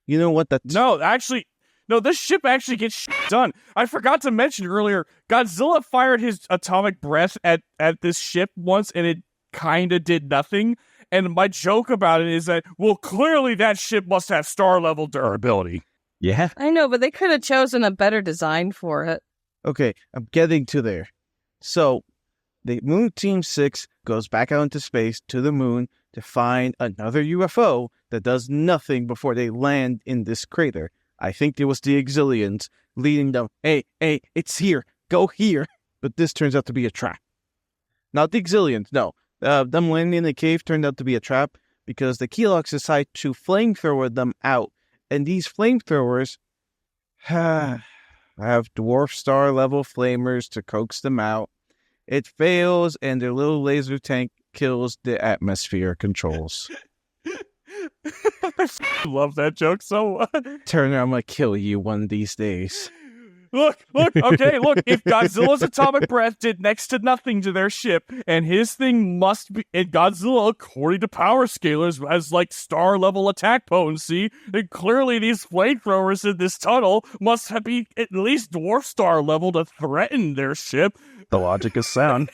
You know what? No, this ship actually gets done. I forgot to mention earlier, Godzilla fired his atomic breath at this ship once, and it kind of did nothing. And my joke about it is that, well, clearly that ship must have star-level durability. Yeah. I know, but they could have chosen a better design for it. Okay, I'm getting to there. So, the Moon Team 6 goes back out into space to the moon to find another UFO that does nothing before they land in this crater. I think it was the Exilians leading them, hey, it's here, go here. But this turns out to be a trap. Not the Exilians, no. Them landing in the cave turned out to be a trap because the Keloks decide to flamethrower them out. And these flamethrowers have dwarf star level flamers to coax them out. It fails, and their little laser tank kills the atmosphere controls. I love that joke so much. Terner, I'm gonna kill you one of these days. Look, if Godzilla's atomic breath did next to nothing to their ship, and his thing must be, and Godzilla, according to power scalers, has like star-level attack potency, then clearly these flamethrowers in this tunnel must be at least dwarf star level to threaten their ship. The logic is sound.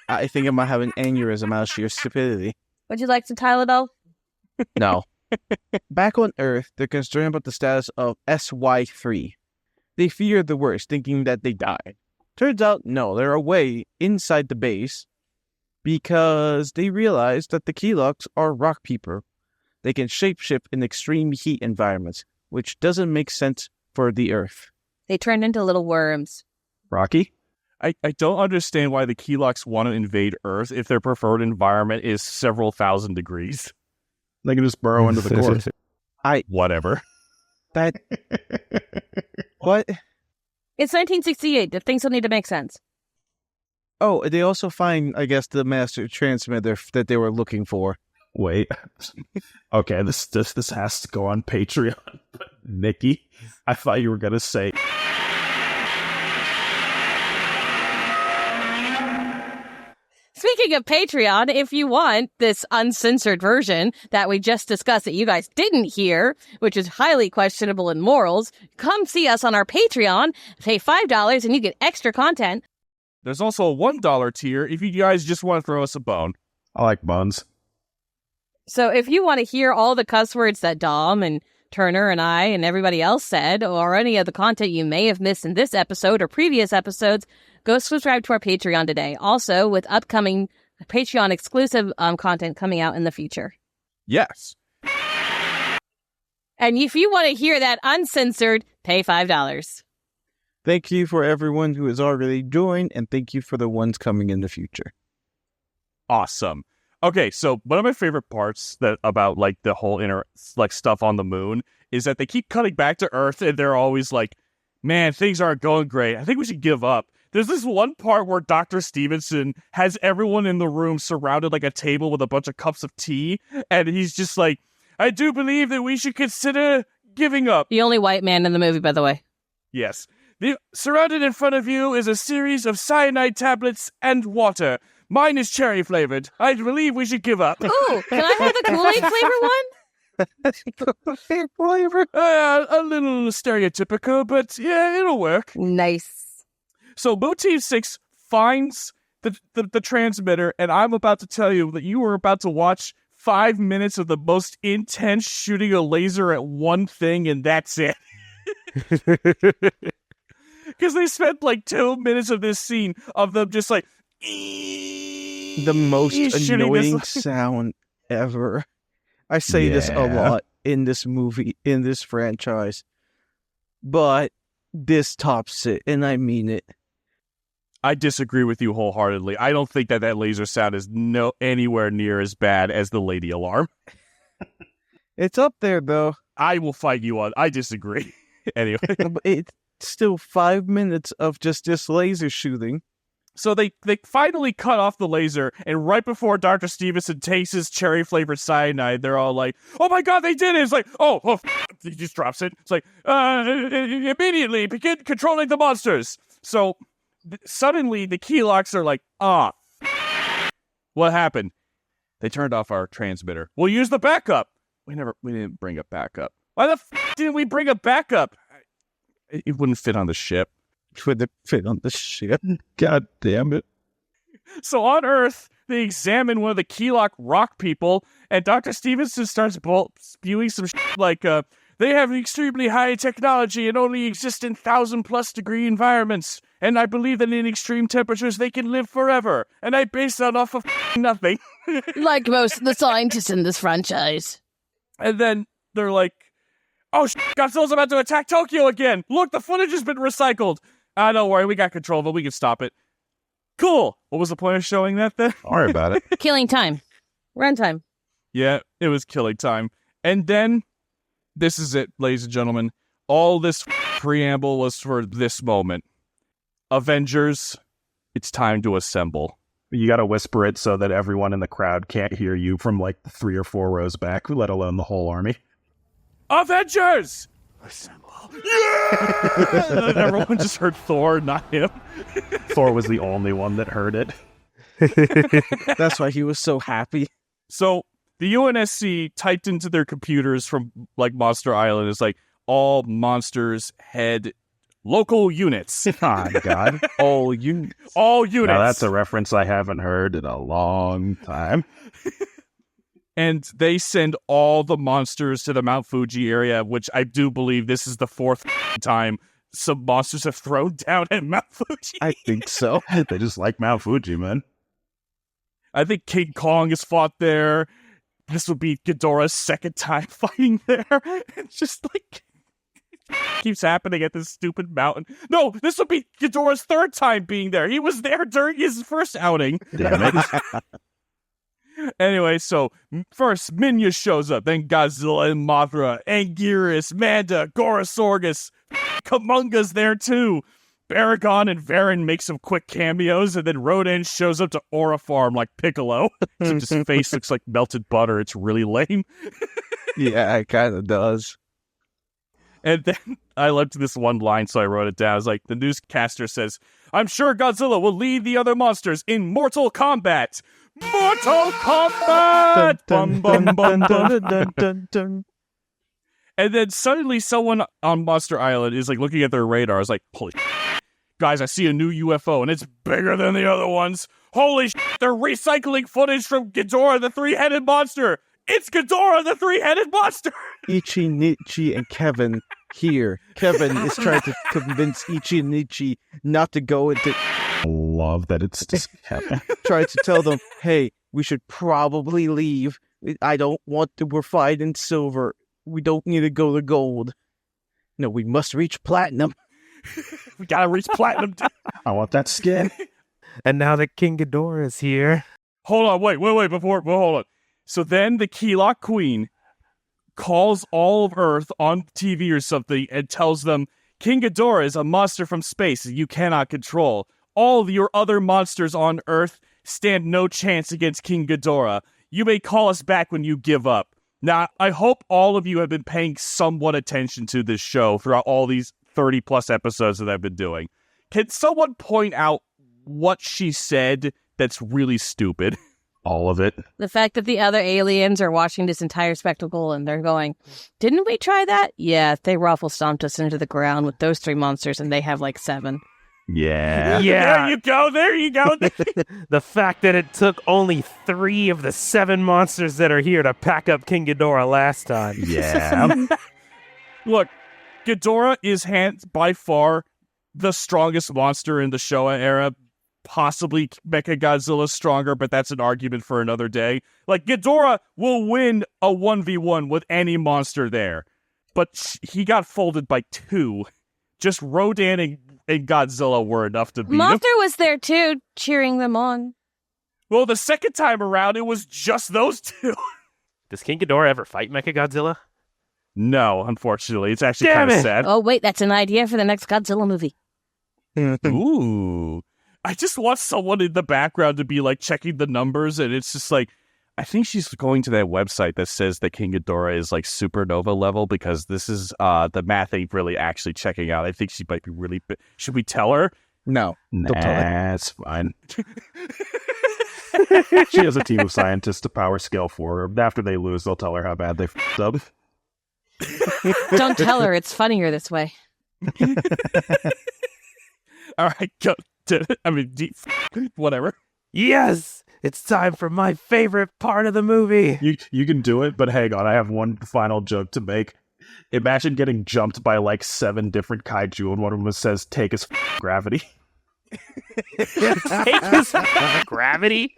I think I might have an aneurysm out of sheer stupidity. Would you like some Tylenol? No. Back on Earth, they're concerned about the status of SY3. They fear the worst, thinking that they died. Turns out, no, they're away inside the base because they realize that the Keloks are rock people. They can shapeshift in extreme heat environments, which doesn't make sense for the Earth. They turned into little worms. Rocky? I don't understand why the Keloks want to invade Earth if their preferred environment is several thousand degrees. They can just burrow into the core. Whatever. That... What? It's 1968. Things don't need to make sense. Oh, they also find, I guess, the master transmitter that they were looking for. Wait. Okay, this has to go on Patreon. But Nikki, I thought you were going to say... Speaking of Patreon, if you want this uncensored version that we just discussed that you guys didn't hear, which is highly questionable in morals, come see us on our Patreon, pay $5 and you get extra content. There's also a $1 tier if you guys just want to throw us a bone. I like buns. So if you want to hear all the cuss words that Dom and Terner and I and everybody else said, or any of the content you may have missed in this episode or previous episodes, go subscribe to our Patreon today. Also, with upcoming Patreon exclusive content coming out in the future. Yes. And if you want to hear that uncensored, pay $5. Thank you for everyone who has already joined, and thank you for the ones coming in the future. Awesome. Okay, so one of my favorite parts about like the whole stuff on the moon is that they keep cutting back to Earth, and they're always like, "Man, things aren't going great. I think we should give up." There's this one part where Dr. Stevenson has everyone in the room surrounded like a table with a bunch of cups of tea, and he's just like, "I do believe that we should consider giving up." The only white man in the movie, by the way. Yes. Surrounded in front of you is a series of cyanide tablets and water. Mine is cherry flavored. I believe we should give up. Ooh, can I have the Kool-Aid flavor one? A little stereotypical, but yeah, it'll work. Nice. So Moon Team 6 finds the transmitter, and I'm about to tell you that you are about to watch 5 minutes of the most intense shooting a laser at one thing, and that's it. Because they spent like 2 minutes of this scene of them just like... The most annoying sound ever. I say this a lot in this movie, in this franchise. But this tops it, and I mean it. I disagree with you wholeheartedly. I don't think that laser sound is anywhere near as bad as the lady alarm. It's up there, though. I will fight you on. I disagree. Anyway. still 5 minutes of just this laser shooting. So they finally cut off the laser, and right before Dr. Stevenson takes his cherry-flavored cyanide, they're all like, oh my god, they did it! It's like, he just drops it. It's like, immediately begin controlling the monsters! So, suddenly, the keylocks are like, what happened? They turned off our transmitter. We'll use the backup! We didn't bring a backup. Why the didn't we bring a backup? It wouldn't fit on the ship. Would it fit on the ship? God damn it. So on Earth, they examine one of the Keylock rock people, and Dr. Stevenson starts spewing some like, they have extremely high technology and only exist in 1,000+ degree environments, and I believe that in extreme temperatures they can live forever, and I base that off of nothing. Like most of the scientists in this franchise. And then they're like, oh, Godzilla's about to attack Tokyo again! Look, the footage has been recycled! Don't worry, we got control of it, we can stop it. Cool! What was the point of showing that then? Don't worry about it. Killing time. Runtime. Yeah, it was killing time. And then, this is it, ladies and gentlemen. All this preamble was for this moment. Avengers, it's time to assemble. You gotta whisper it so that everyone in the crowd can't hear you from like 3 or 4 rows back, let alone the whole army. Avengers! Assemble. Yeah! And everyone just heard Thor, not him. Thor was the only one that heard it. That's why he was so happy. So, the UNSC typed into their computers from, like, Monster Island is like, all monsters head local units. Oh, God. All units. All units. Now, that's a reference I haven't heard in a long time. And they send all the monsters to the Mount Fuji area, which I do believe this is the 4th time some monsters have thrown down at Mount Fuji. I think so. They just like Mount Fuji, man. I think King Kong has fought there. This would be Ghidorah's 2nd time fighting there. It's just like, keeps happening at this stupid mountain. No, this would be Ghidorah's 3rd time being there. He was there during his first outing. Damn it. Anyway, so first Minya shows up, then Godzilla and Mothra, Anguirus, Manda, Gorosaurus, Kamunga's there too. Baragon and Varan make some quick cameos, and then Rodan shows up to Aura Farm like Piccolo. Except his face looks like melted butter. It's really lame. Yeah, it kind of does. And then I loved this one line, so I wrote it down. It's like, the newscaster says, I'm sure Godzilla will lead the other monsters in mortal combat. Mortal Kombat! Bum, bum, bum, bum. And then suddenly someone on Monster Island is like looking at their radar. Is like, holy guys, I see a new UFO and it's bigger than the other ones. Holy they're recycling footage from Ghidorah, the 3-headed monster. It's Ghidorah, the 3-headed monster. Ichi, Nichi, and Kevin here. Kevin is trying to convince Ichi and Nichi not to go into... I love that it's just Kevin. Trying to tell them, hey, we should probably leave. I don't want to... We're fighting silver. We don't need to go to gold. No, we must reach platinum. We gotta reach platinum. I want that skin. And now that King Ghidorah is here. Hold on, wait, hold on. So then the Keylock Queen calls all of Earth on TV or something and tells them, King Ghidorah is a monster from space that you cannot control. All of your other monsters on Earth stand no chance against King Ghidorah. You may call us back when you give up. Now, I hope all of you have been paying somewhat attention to this show throughout all these 30-plus episodes that I've been doing. Can someone point out what she said that's really stupid? All of it. The fact that the other aliens are watching this entire spectacle and they're going, didn't we try that? Yeah, they ruffle stomped us into the ground with those 3 monsters and they have like 7. Yeah. There you go. The fact that it took only 3 of the 7 monsters that are here to pack up King Ghidorah last time. Yeah. Look, Ghidorah is by far the strongest monster in the Showa era. Possibly Mechagodzilla stronger, but that's an argument for another day. Like, Ghidorah will win a 1v1 with any monster there. But he got folded by 2. Just Rodan and Godzilla were enough to beat him. Mothra was there too, cheering them on. Well, the second time around, it was just those 2. Does King Ghidorah ever fight Mechagodzilla? No, unfortunately. It's actually Damn kind of it. sad. Oh, wait, that's an idea for the next Godzilla movie. Ooh. I just want someone in the background to be like checking the numbers, and it's just like, I think she's going to that website that says that King Ghidorah is like supernova level, because this is the math ain't really actually checking out. I think she might be really. Should we tell her? No, don't tell her. It's fine. She has a team of scientists to power scale for her. After they lose, they'll tell her how bad they f***ed up. Don't tell her. It's funnier this way. All right, go. Whatever. Yes, it's time for my favorite part of the movie. You can do it, but hang on, I have one final joke to make. Imagine getting jumped by like 7 different kaiju, and one of them says, "Take his gravity." Take his gravity.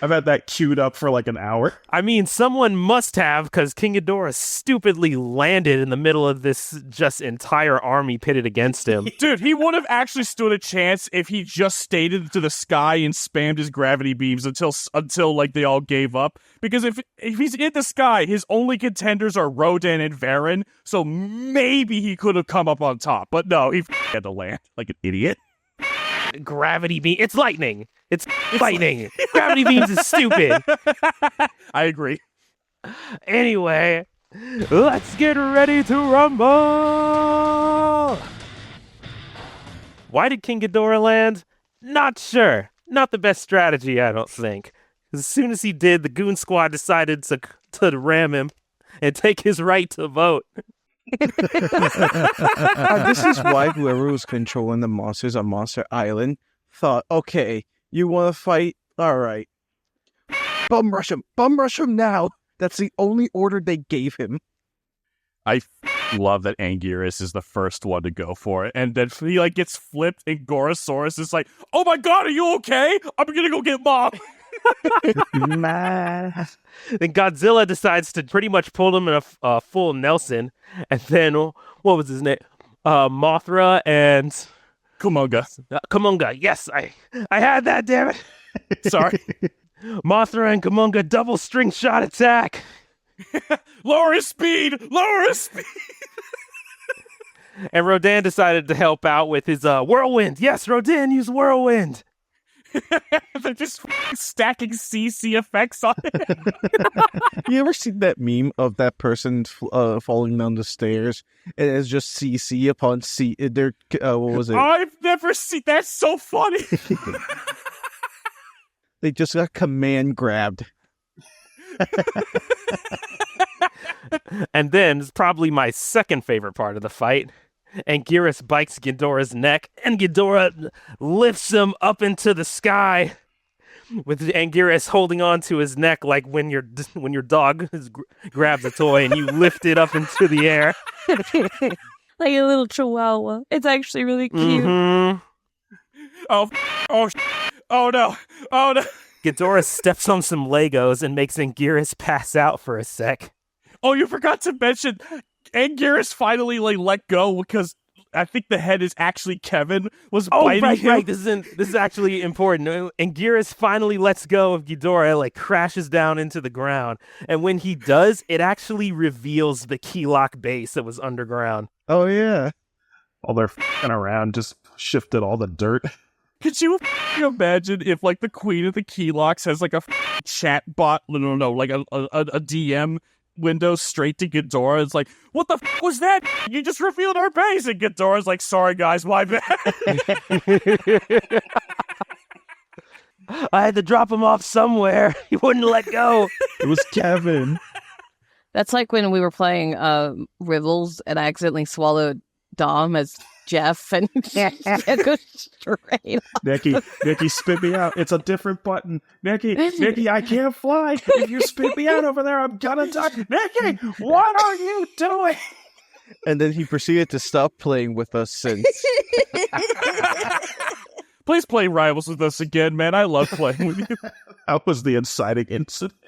I've had that queued up for like an hour. I mean, someone must have, because King Ghidorah stupidly landed in the middle of this just entire army pitted against him. Dude, he would have actually stood a chance if he just stayed into the sky and spammed his gravity beams until like they all gave up. Because if he's in the sky, his only contenders are Rodan and Varen, so maybe he could have come up on top. But no, he had to land like an idiot. Gravity beam. It's lightning. It's lightning. Gravity beams is stupid. I agree. Anyway, let's get ready to rumble. Why did King Ghidorah land? Not sure. Not the best strategy, I don't think. As soon as he did, the Goon Squad decided to ram him and take his right to vote. This is why whoever was controlling the monsters on Monster Island thought, okay, you want to fight? All right. Bum rush him now. That's the only order they gave him. I love that Anguirus is the first one to go for it, and then he like gets flipped, and Gorosaurus is like, "Oh my god, are you okay? I'm gonna go get Mom." Then Godzilla decides to pretty much pull him in a full Nelson, and then what was his name? Mothra and Kumonga. Kumonga. Yes, I had that. Damn it. Sorry. Mothra and Kumonga double string shot attack. Lower his speed. And Rodan decided to help out with his whirlwind. Yes, Rodan used whirlwind. They're just stacking CC effects on it. You ever seen that meme of that person falling down the stairs and it's just CC upon C? What was it? I've never seen. That's so funny. They just got command grabbed. And then it's probably my second favorite part of the fight. Anguirus bites Ghidorah's neck, and Ghidorah lifts him up into the sky, with Anguirus holding on to his neck like when your dog grabs a toy and you lift it up into the air. Like a little chihuahua. It's actually really cute. Mm-hmm. Oh no. Ghidorah steps on some Legos and makes Anguirus pass out for a sec. Oh, you forgot to mention, Anguirus finally let go because I think the head is actually Kevin was biting him. Right. This is actually important. Anguirus finally lets go of Ghidorah, crashes down into the ground, and when he does, it actually reveals the keylock base that was underground. Oh yeah. While they're f***ing around, just shifted all the dirt. Could you imagine if the queen of the keylocks has a chat bot? No, like a DM window straight to Ghidorah. It's like, what the was that? You just revealed our base. And Ghidorah's like, sorry guys, my bad. I had to drop him off somewhere. He wouldn't let go. It was Kevin. That's like when we were playing Rivals and I accidentally swallowed Dom as Jeff and it goes straight off. Nikki, spit me out. It's a different button. Nikki, I can't fly. If you spit me out over there, I'm gonna die. Nikki, what are you doing? And then he proceeded to stop playing with us since. Please play Rivals with us again, man. I love playing with you. That was the inciting incident.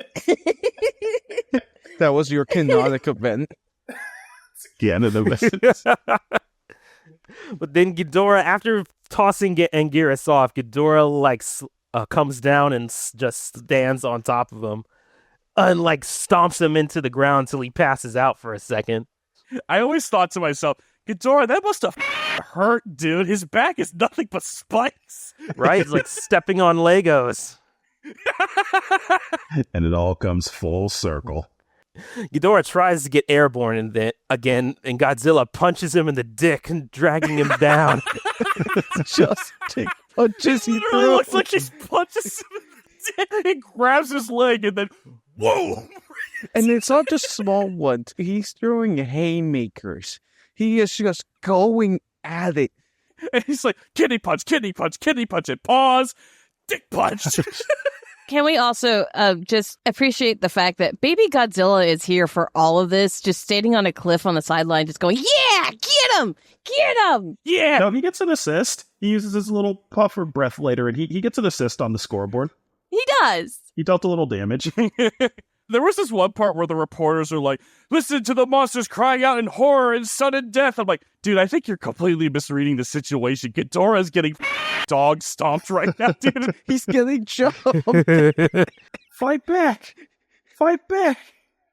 That was your canonical event. Again, an event. But then Ghidorah, after tossing Anguirus off, Ghidorah comes down and just stands on top of him. and like stomps him into the ground till he passes out for a second. I always thought to myself, Ghidorah, that must have hurt, dude. His back is nothing but spikes. Right? It's like stepping on Legos. And it all comes full circle. Ghidorah tries to get airborne and then again, and Godzilla punches him in the dick and dragging him down. Just take punches he It literally threw. looks like he punches him in the dick. He grabs his leg and then, whoa! And it's not just small ones. He's throwing haymakers. He is just going at it. And he's like, kidney punch, kidney punch, kidney punch, and pause, dick punch. Can we also just appreciate the fact that baby Godzilla is here for all of this, just standing on a cliff on the sideline, just going, yeah, get him, get him. Yeah. No, he gets an assist. He uses his little puff of breath later, and he gets an assist on the scoreboard. He does. He dealt a little damage. There was this one part where the reporters are like, listen to the monsters crying out in horror and sudden death. I'm like, dude, I think you're completely misreading the situation. Ghidorah's getting dog stomped right now, dude. He's getting jumped. Fight back! Fight back!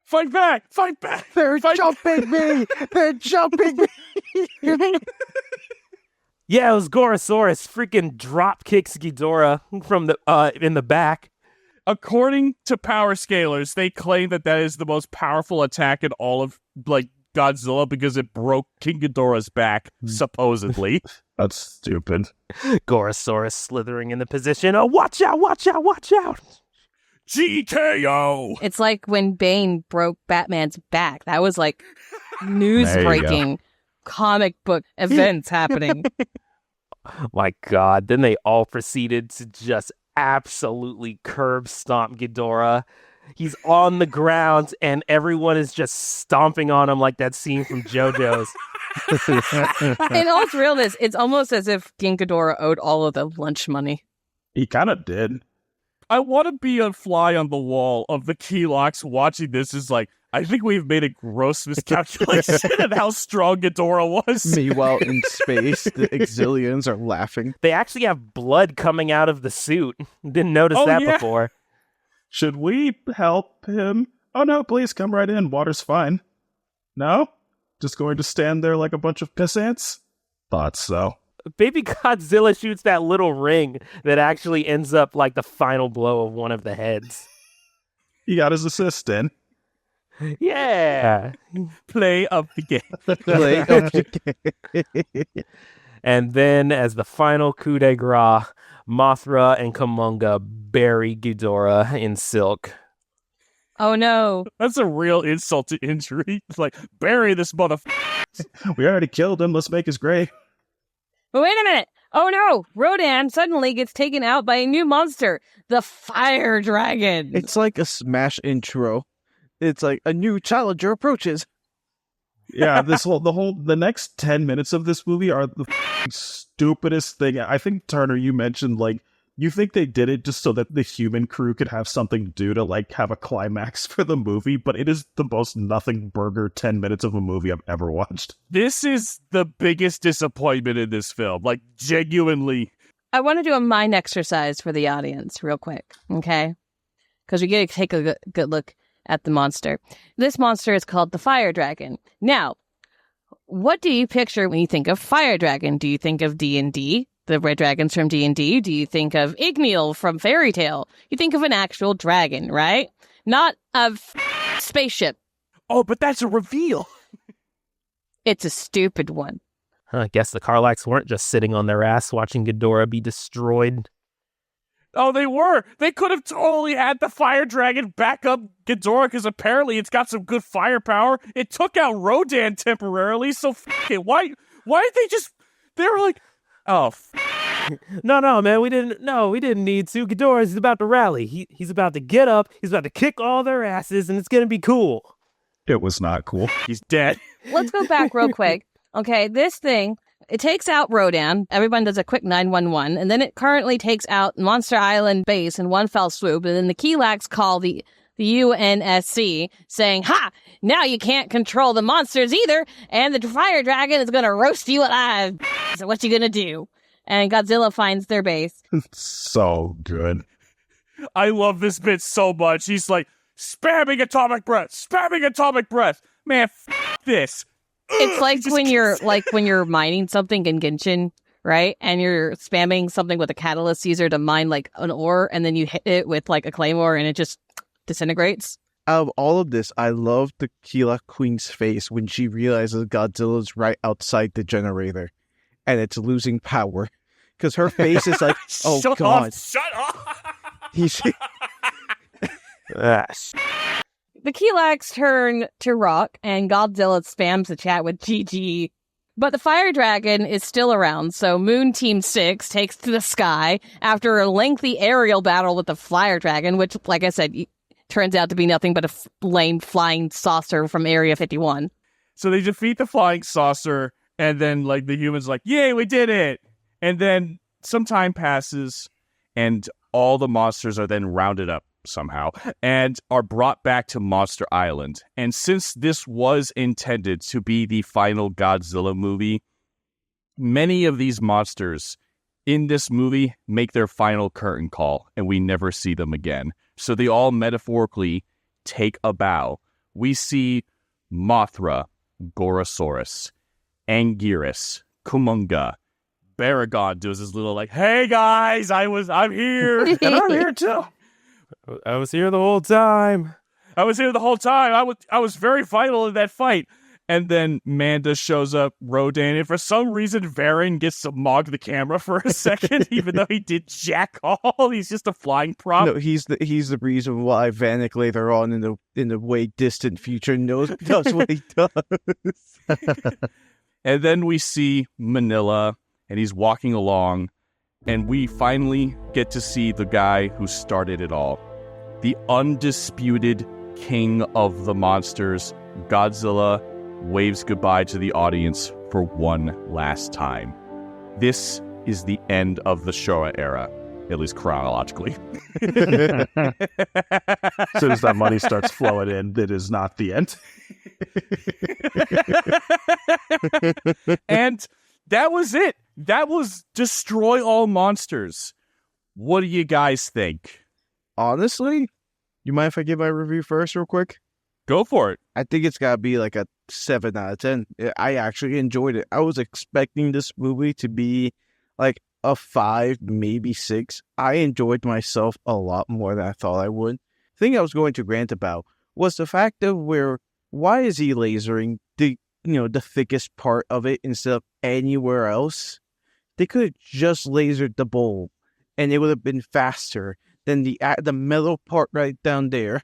Fight back! Fight back! They're Fight- jumping me. They're jumping me. Yeah, it was Gorosaurus freaking drop kicks Ghidorah from the in the back. According to power scalers, they claim that is the most powerful attack in all of, like, Godzilla because it broke King Ghidorah's back, supposedly. That's stupid. Gorosaurus slithering in the position. Oh, watch out, watch out, watch out. GKO! It's like when Bane broke Batman's back. That was like news-breaking comic book events happening. My God. Then they all proceeded to just absolutely curb stomp Ghidorah. He's on the ground and everyone is just stomping on him like that scene from JoJo's. In all realness, it's almost as if King Ghidorah owed all of the lunch money. He kind of did. I want to be a fly on the wall of the key locks watching this is like, I think we've made a gross miscalculation at how strong Ghidorah was. Meanwhile, in space, the Exilians are laughing. They actually have blood coming out of the suit. Didn't notice that yeah. before. Should we help him? Oh no, please come right in. Water's fine. No? Just going to stand there like a bunch of pissants? Thought so. Baby Godzilla shoots that little ring that actually ends up like the final blow of one of the heads. He got his assist in. Yeah. Play of the game. Play of the game. And then as the final coup de grace, Mothra and Kumonga bury Ghidorah in silk. Oh no. That's a real insult to injury. It's like, bury this motherfucker. We already killed him. Let's make his grave. But wait a minute. Oh no. Rodan suddenly gets taken out by a new monster, the Fire Dragon. It's like a Smash intro. It's like a new challenger approaches. Yeah, the next 10 minutes of this movie are the stupidest thing. I think, Turner, you mentioned, like, you think they did it just so that the human crew could have something to do to, like, have a climax for the movie, but it is the most nothing burger 10 minutes of a movie I've ever watched. This is the biggest disappointment in this film. Like, genuinely. I want to do a mind exercise for the audience real quick, okay? Because we get to take a good look at the monster. This monster is called the Fire Dragon. Now, what do you picture when you think of Fire Dragon? Do you think of D&D, the red dragons from D&D? Do you think of Igneal from Fairy Tale? You think of an actual dragon, right? Not a spaceship. Oh, but that's a reveal. It's a stupid one. I guess the Karlaks weren't just sitting on their ass watching Ghidorah be destroyed. Oh, they were. They could have totally had the fire dragon back up Ghidorah because apparently it's got some good firepower. It took out Rodan temporarily, so f*** it. Why did they just... They were like, oh, No, man, we didn't need to. Ghidorah's about to rally. He's about to get up. He's about to kick all their asses, and it's going to be cool. It was not cool. he's dead. Let's go back real quick. Okay, this thing, it takes out Rodan. Everyone does a quick 911, and then it currently takes out Monster Island base in one fell swoop, and then the Keelaks call the UNSC saying, ha! Now you can't control the monsters either, and the fire dragon is going to roast you alive. So what you going to do? And Godzilla finds their base. So good. I love this bit so much. He's like, spamming atomic breath. Man, this. It's like Just when you're mining something in Genshin, right? And you're spamming something with a catalyst user to mine like an ore, and then you hit it with like a claymore, and it just disintegrates. Out of all of this, I love the Kila Queen's face when she realizes Godzilla's right outside the generator, and it's losing power. Because her face is like, oh Shut god. Shut up! He's The Keelaks turn to rock, and Godzilla spams the chat with GG. But the Fire Dragon is still around, so Moon Team 6 takes to the sky after a lengthy aerial battle with the Fire Dragon, which, like I said, turns out to be nothing but a lame flying saucer from Area 51. So they defeat the flying saucer, and then like the humans like, yay, we did it! And then some time passes, and all the monsters are then rounded up somehow and are brought back to Monster Island. And since this was intended to be the final Godzilla movie, many of these monsters in this movie make their final curtain call, and we never see them again. So they all metaphorically take a bow. We see Mothra, Gorosaurus, Anguirus, Kumonga, Baragon does his little like, hey guys, I'm here, and I'm here too. I was here the whole time. I was very vital in that fight. And then Manda shows up, Rodan, and for some reason Varen gets to mog the camera for a second, even though he did jack all. He's just a flying prop. no, he's the reason why Vanek later on in the way distant future does what he does. And then we see Manila, and he's walking along, and we finally get to see the guy who started it all. The undisputed king of the monsters, Godzilla, waves goodbye to the audience for one last time. This is the end of the Showa era, at least chronologically. As soon as that money starts flowing in, it is not the end. And that was it. That was Destroy All Monsters. What do you guys think? Honestly, you mind if I give my review first real quick? Go for it. I think it's gotta be like a 7 out of 10. I actually enjoyed it. I was expecting this movie to be like a 5, maybe 6. I enjoyed myself a lot more than I thought I would. The thing I was going to rant about was the fact of why is he lasering the thickest part of it instead of anywhere else? They could have just lasered the bowl, and it would have been faster than the metal part right down there.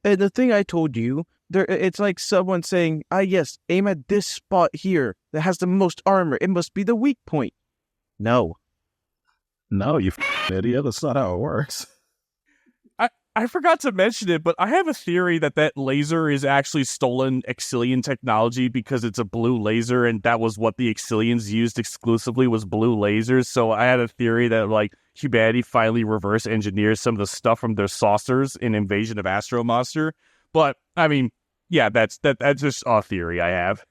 And the thing I told you, it's like someone saying, yes, aim at this spot here that has the most armor. It must be the weak point. No, you idiot. That's not how it works. I forgot to mention it, but I have a theory that laser is actually stolen Exilian technology because it's a blue laser, and that was what the Exilians used exclusively was blue lasers. So I had a theory that like humanity finally reverse engineers some of the stuff from their saucers in Invasion of Astro Monster. But I mean, yeah, that's just a theory I have.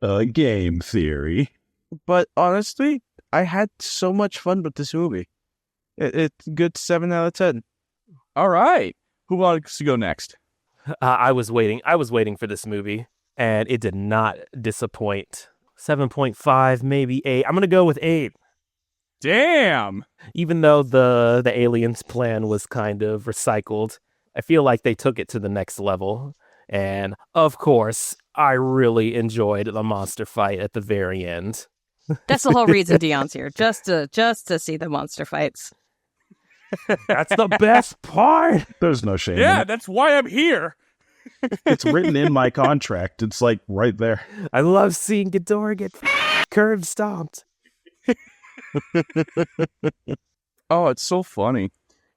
A game theory. But honestly, I had so much fun with this movie. It's good 7 out of 10. All right. Who wants to go next? I was waiting for this movie, and it did not disappoint. 7.5, maybe 8. I'm going to go with 8. Damn. Even though the aliens plan was kind of recycled, I feel like they took it to the next level. And, of course, I really enjoyed the monster fight at the very end. That's the whole reason Dion's here, just to see the monster fights. That's the best part. There's no shame. Yeah, in it. that's why I'm here. It's written in my contract. It's like right there. I love seeing Ghidorah get curb-stomped. Oh, it's so funny.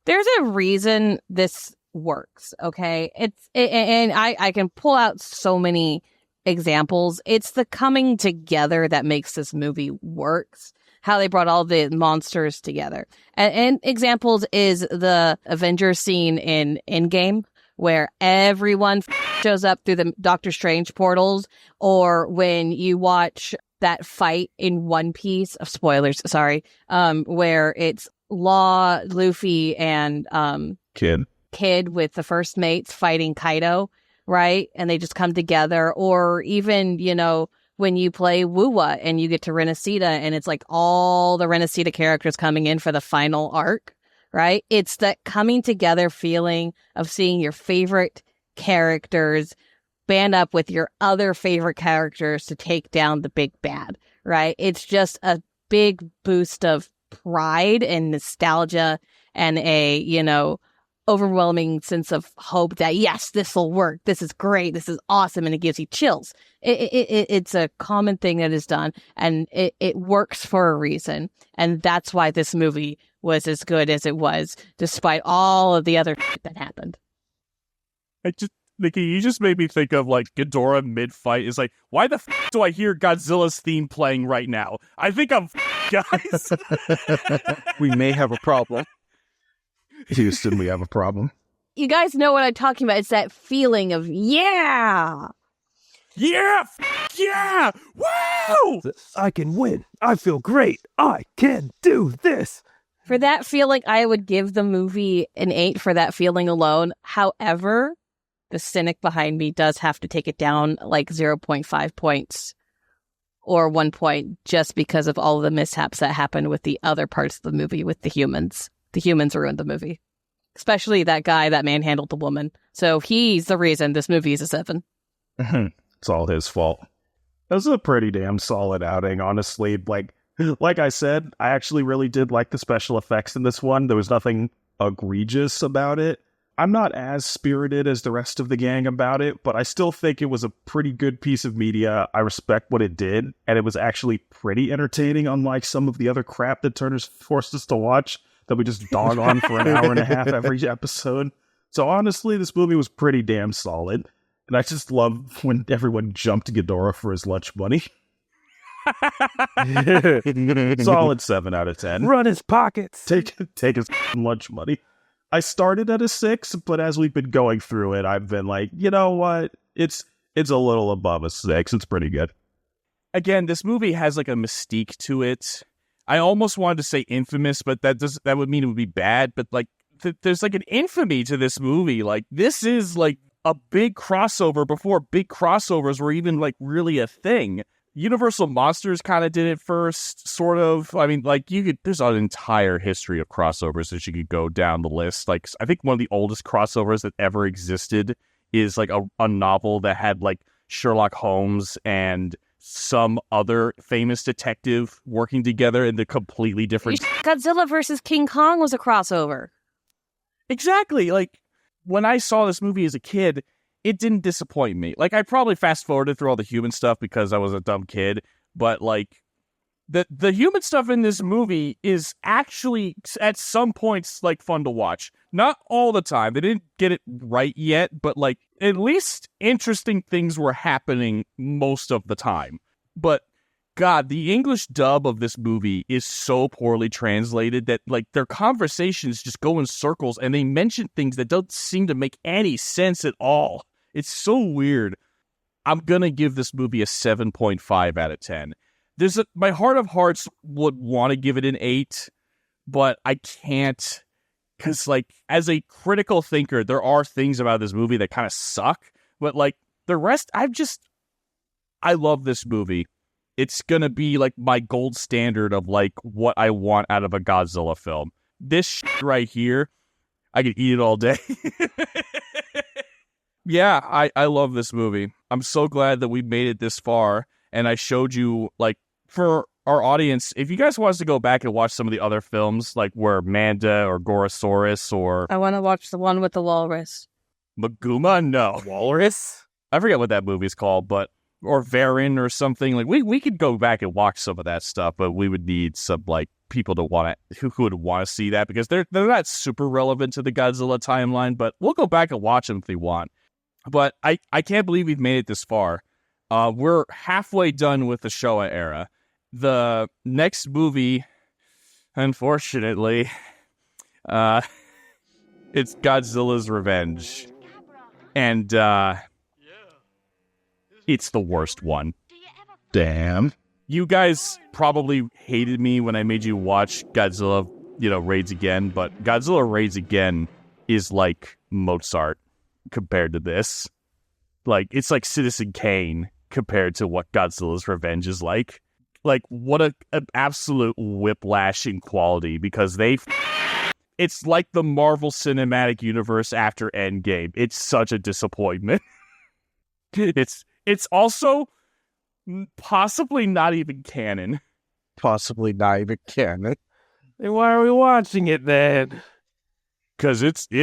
There's a reason this works, okay? And I can pull out so many examples. It's the coming together that makes this movie works. How they brought all the monsters together. And examples is the Avengers scene in Endgame, where everyone shows up through the Doctor Strange portals, or when you watch that fight in One Piece, spoilers, sorry, where it's Law, Luffy, and Kid kid with the first mates fighting Kaido, right? And they just come together. Or even, when you play Wuwa and you get to Renesita and it's like all the Renesita characters coming in for the final arc, right? It's that coming together feeling of seeing your favorite characters band up with your other favorite characters to take down the big bad, right? It's just a big boost of pride and nostalgia and a, overwhelming sense of hope that, yes, this will work. This is great. This is awesome. And it gives you chills. It's a common thing that is done, and it works for a reason. And that's why this movie was as good as it was, despite all of the other shit that happened. Nikki, you just made me think of like Ghidorah mid-fight is like, why the do I hear Godzilla's theme playing right now? I think I'm guys. We may have a problem. Houston, we have a problem. You guys know what I'm talking about. It's that feeling of, yeah. Yeah! Yeah! Wow! I can win. I feel great. I can do this. For that feeling, I would give the movie an 8 for that feeling alone. However, the cynic behind me does have to take it down like 0.5 points or 1 point just because of all of the mishaps that happened with the other parts of the movie with the humans. The humans ruined the movie. Especially that guy that manhandled the woman. So he's the reason this movie is a 7. It's all his fault. That was a pretty damn solid outing, honestly. Like I said, I actually really did like the special effects in this one. There was nothing egregious about it. I'm not as spirited as the rest of the gang about it, but I still think it was a pretty good piece of media. I respect what it did, and it was actually pretty entertaining, unlike some of the other crap that Turner's forced us to watch that we just dog on for an hour and a half every episode. So honestly, this movie was pretty damn solid, and I just love when everyone jumped Ghidorah for his lunch money. Solid 7 out of 10. Run his pockets. Take his lunch money. I started at a 6, but as we've been going through it, I've been like, you know what? It's a little above a 6. It's pretty good. Again, this movie has like a mystique to it. I almost wanted to say infamous, but that would mean it would be bad. But like, there's like an infamy to this movie. Like, this is like a big crossover before big crossovers were even like really a thing. Universal Monsters kind of did it first, sort of. I mean, like, there's an entire history of crossovers that you could go down the list. Like, I think one of the oldest crossovers that ever existed is like a novel that had like Sherlock Holmes and some other famous detective working together in the completely different... Godzilla versus King Kong was a crossover. Exactly. Like, when I saw this movie as a kid, it didn't disappoint me. Like, I probably fast-forwarded through all the human stuff because I was a dumb kid, but, like, the human stuff in this movie is actually, at some points, like, fun to watch. Not all the time. They didn't get it right yet, but, like, at least interesting things were happening most of the time. But, God, the English dub of this movie is so poorly translated that, like, their conversations just go in circles, and they mention things that don't seem to make any sense at all. It's so weird. I'm gonna give this movie a 7.5 out of 10. My heart of hearts would want to give it an 8, but I can't, because, like, as a critical thinker, there are things about this movie that kind of suck, but, like, the rest, I love this movie. It's gonna be, like, my gold standard of, like, what I want out of a Godzilla film. This shit right here, I could eat it all day. Yeah, I love this movie. I'm so glad that we made it this far, and I showed you, like, for our audience, if you guys want us to go back and watch some of the other films, like where Manda or Gorosaurus or... I want to watch the one with the walrus. Maguma? No. Walrus? I forget what that movie's called, but... Or Varin or something. Like, we could go back and watch some of that stuff, but we would need some, like, people to who would want to see that, because they're not super relevant to the Godzilla timeline, but we'll go back and watch them if we want. But I can't believe we've made it this far. We're halfway done with the Showa era. The next movie, unfortunately, it's Godzilla's Revenge. And it's the worst one. Damn. You guys probably hated me when I made you watch Godzilla, Raids Again, but Godzilla Raids Again is like Mozart compared to this. Like, it's like Citizen Kane compared to what Godzilla's Revenge is like. Like, what an absolute whiplash in quality, because it's like the Marvel Cinematic Universe after Endgame. It's such a disappointment. It's also possibly not even canon. Possibly not even canon. Then why are we watching it then? Because it's a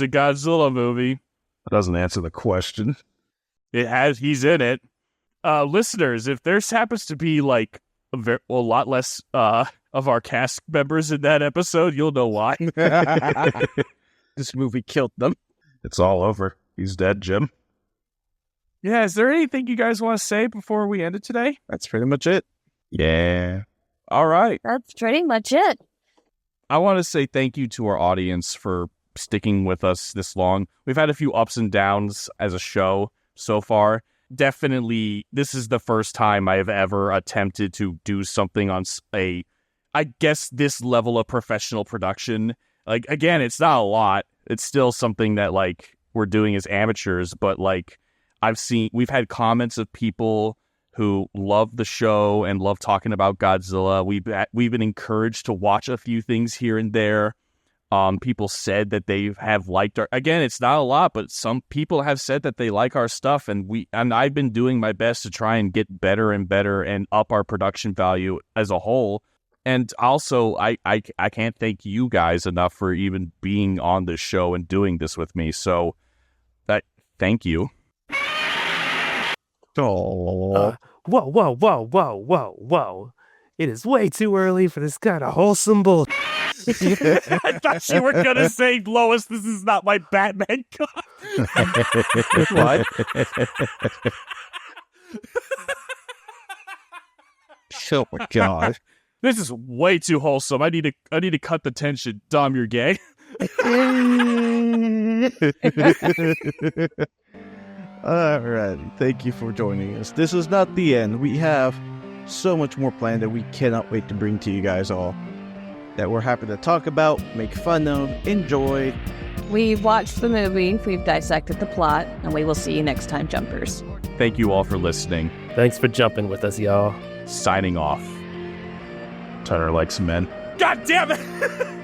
Godzilla movie. That doesn't answer the question. He's in it. Listeners, if there happens to be like a lot less of our cast members in that episode, you'll know why. This movie killed them. It's all over. He's dead, Jim. Yeah, is there anything you guys want to say before we end it today? That's pretty much it. Yeah. All right. That's pretty much it. I want to say thank you to our audience for sticking with us this long. We've had a few ups and downs as a show so far. Definitely, this is the first time I have ever attempted to do something on I guess, this level of professional production. Like, again, it's not a lot. It's still something that, like, we're doing as amateurs, but, like, we've had comments of people who love the show and love talking about Godzilla. We've been encouraged to watch a few things here and there. People said that they have liked again, it's not a lot, but some people have said that they like our stuff, and I've been doing my best to try and get better and better and up our production value as a whole. And also, I can't thank you guys enough for even being on this show and doing this with me. So, thank you. Whoa. It is way too early for this kind of wholesome bull. I thought you were going to say, Lois, this is not my Batman car. What? Oh my god. This is way too wholesome. I need to cut the tension. Dom, you're gay. All right. Thank you for joining us. This is not the end. We have so much more planned that we cannot wait to bring to you guys all, that we're happy to talk about, make fun of, enjoy. We've watched the movie, we've dissected the plot, and we will see you next time, Jumpers. Thank you all for listening. Thanks for jumping with us, y'all. Signing off. Terner likes men. God damn it!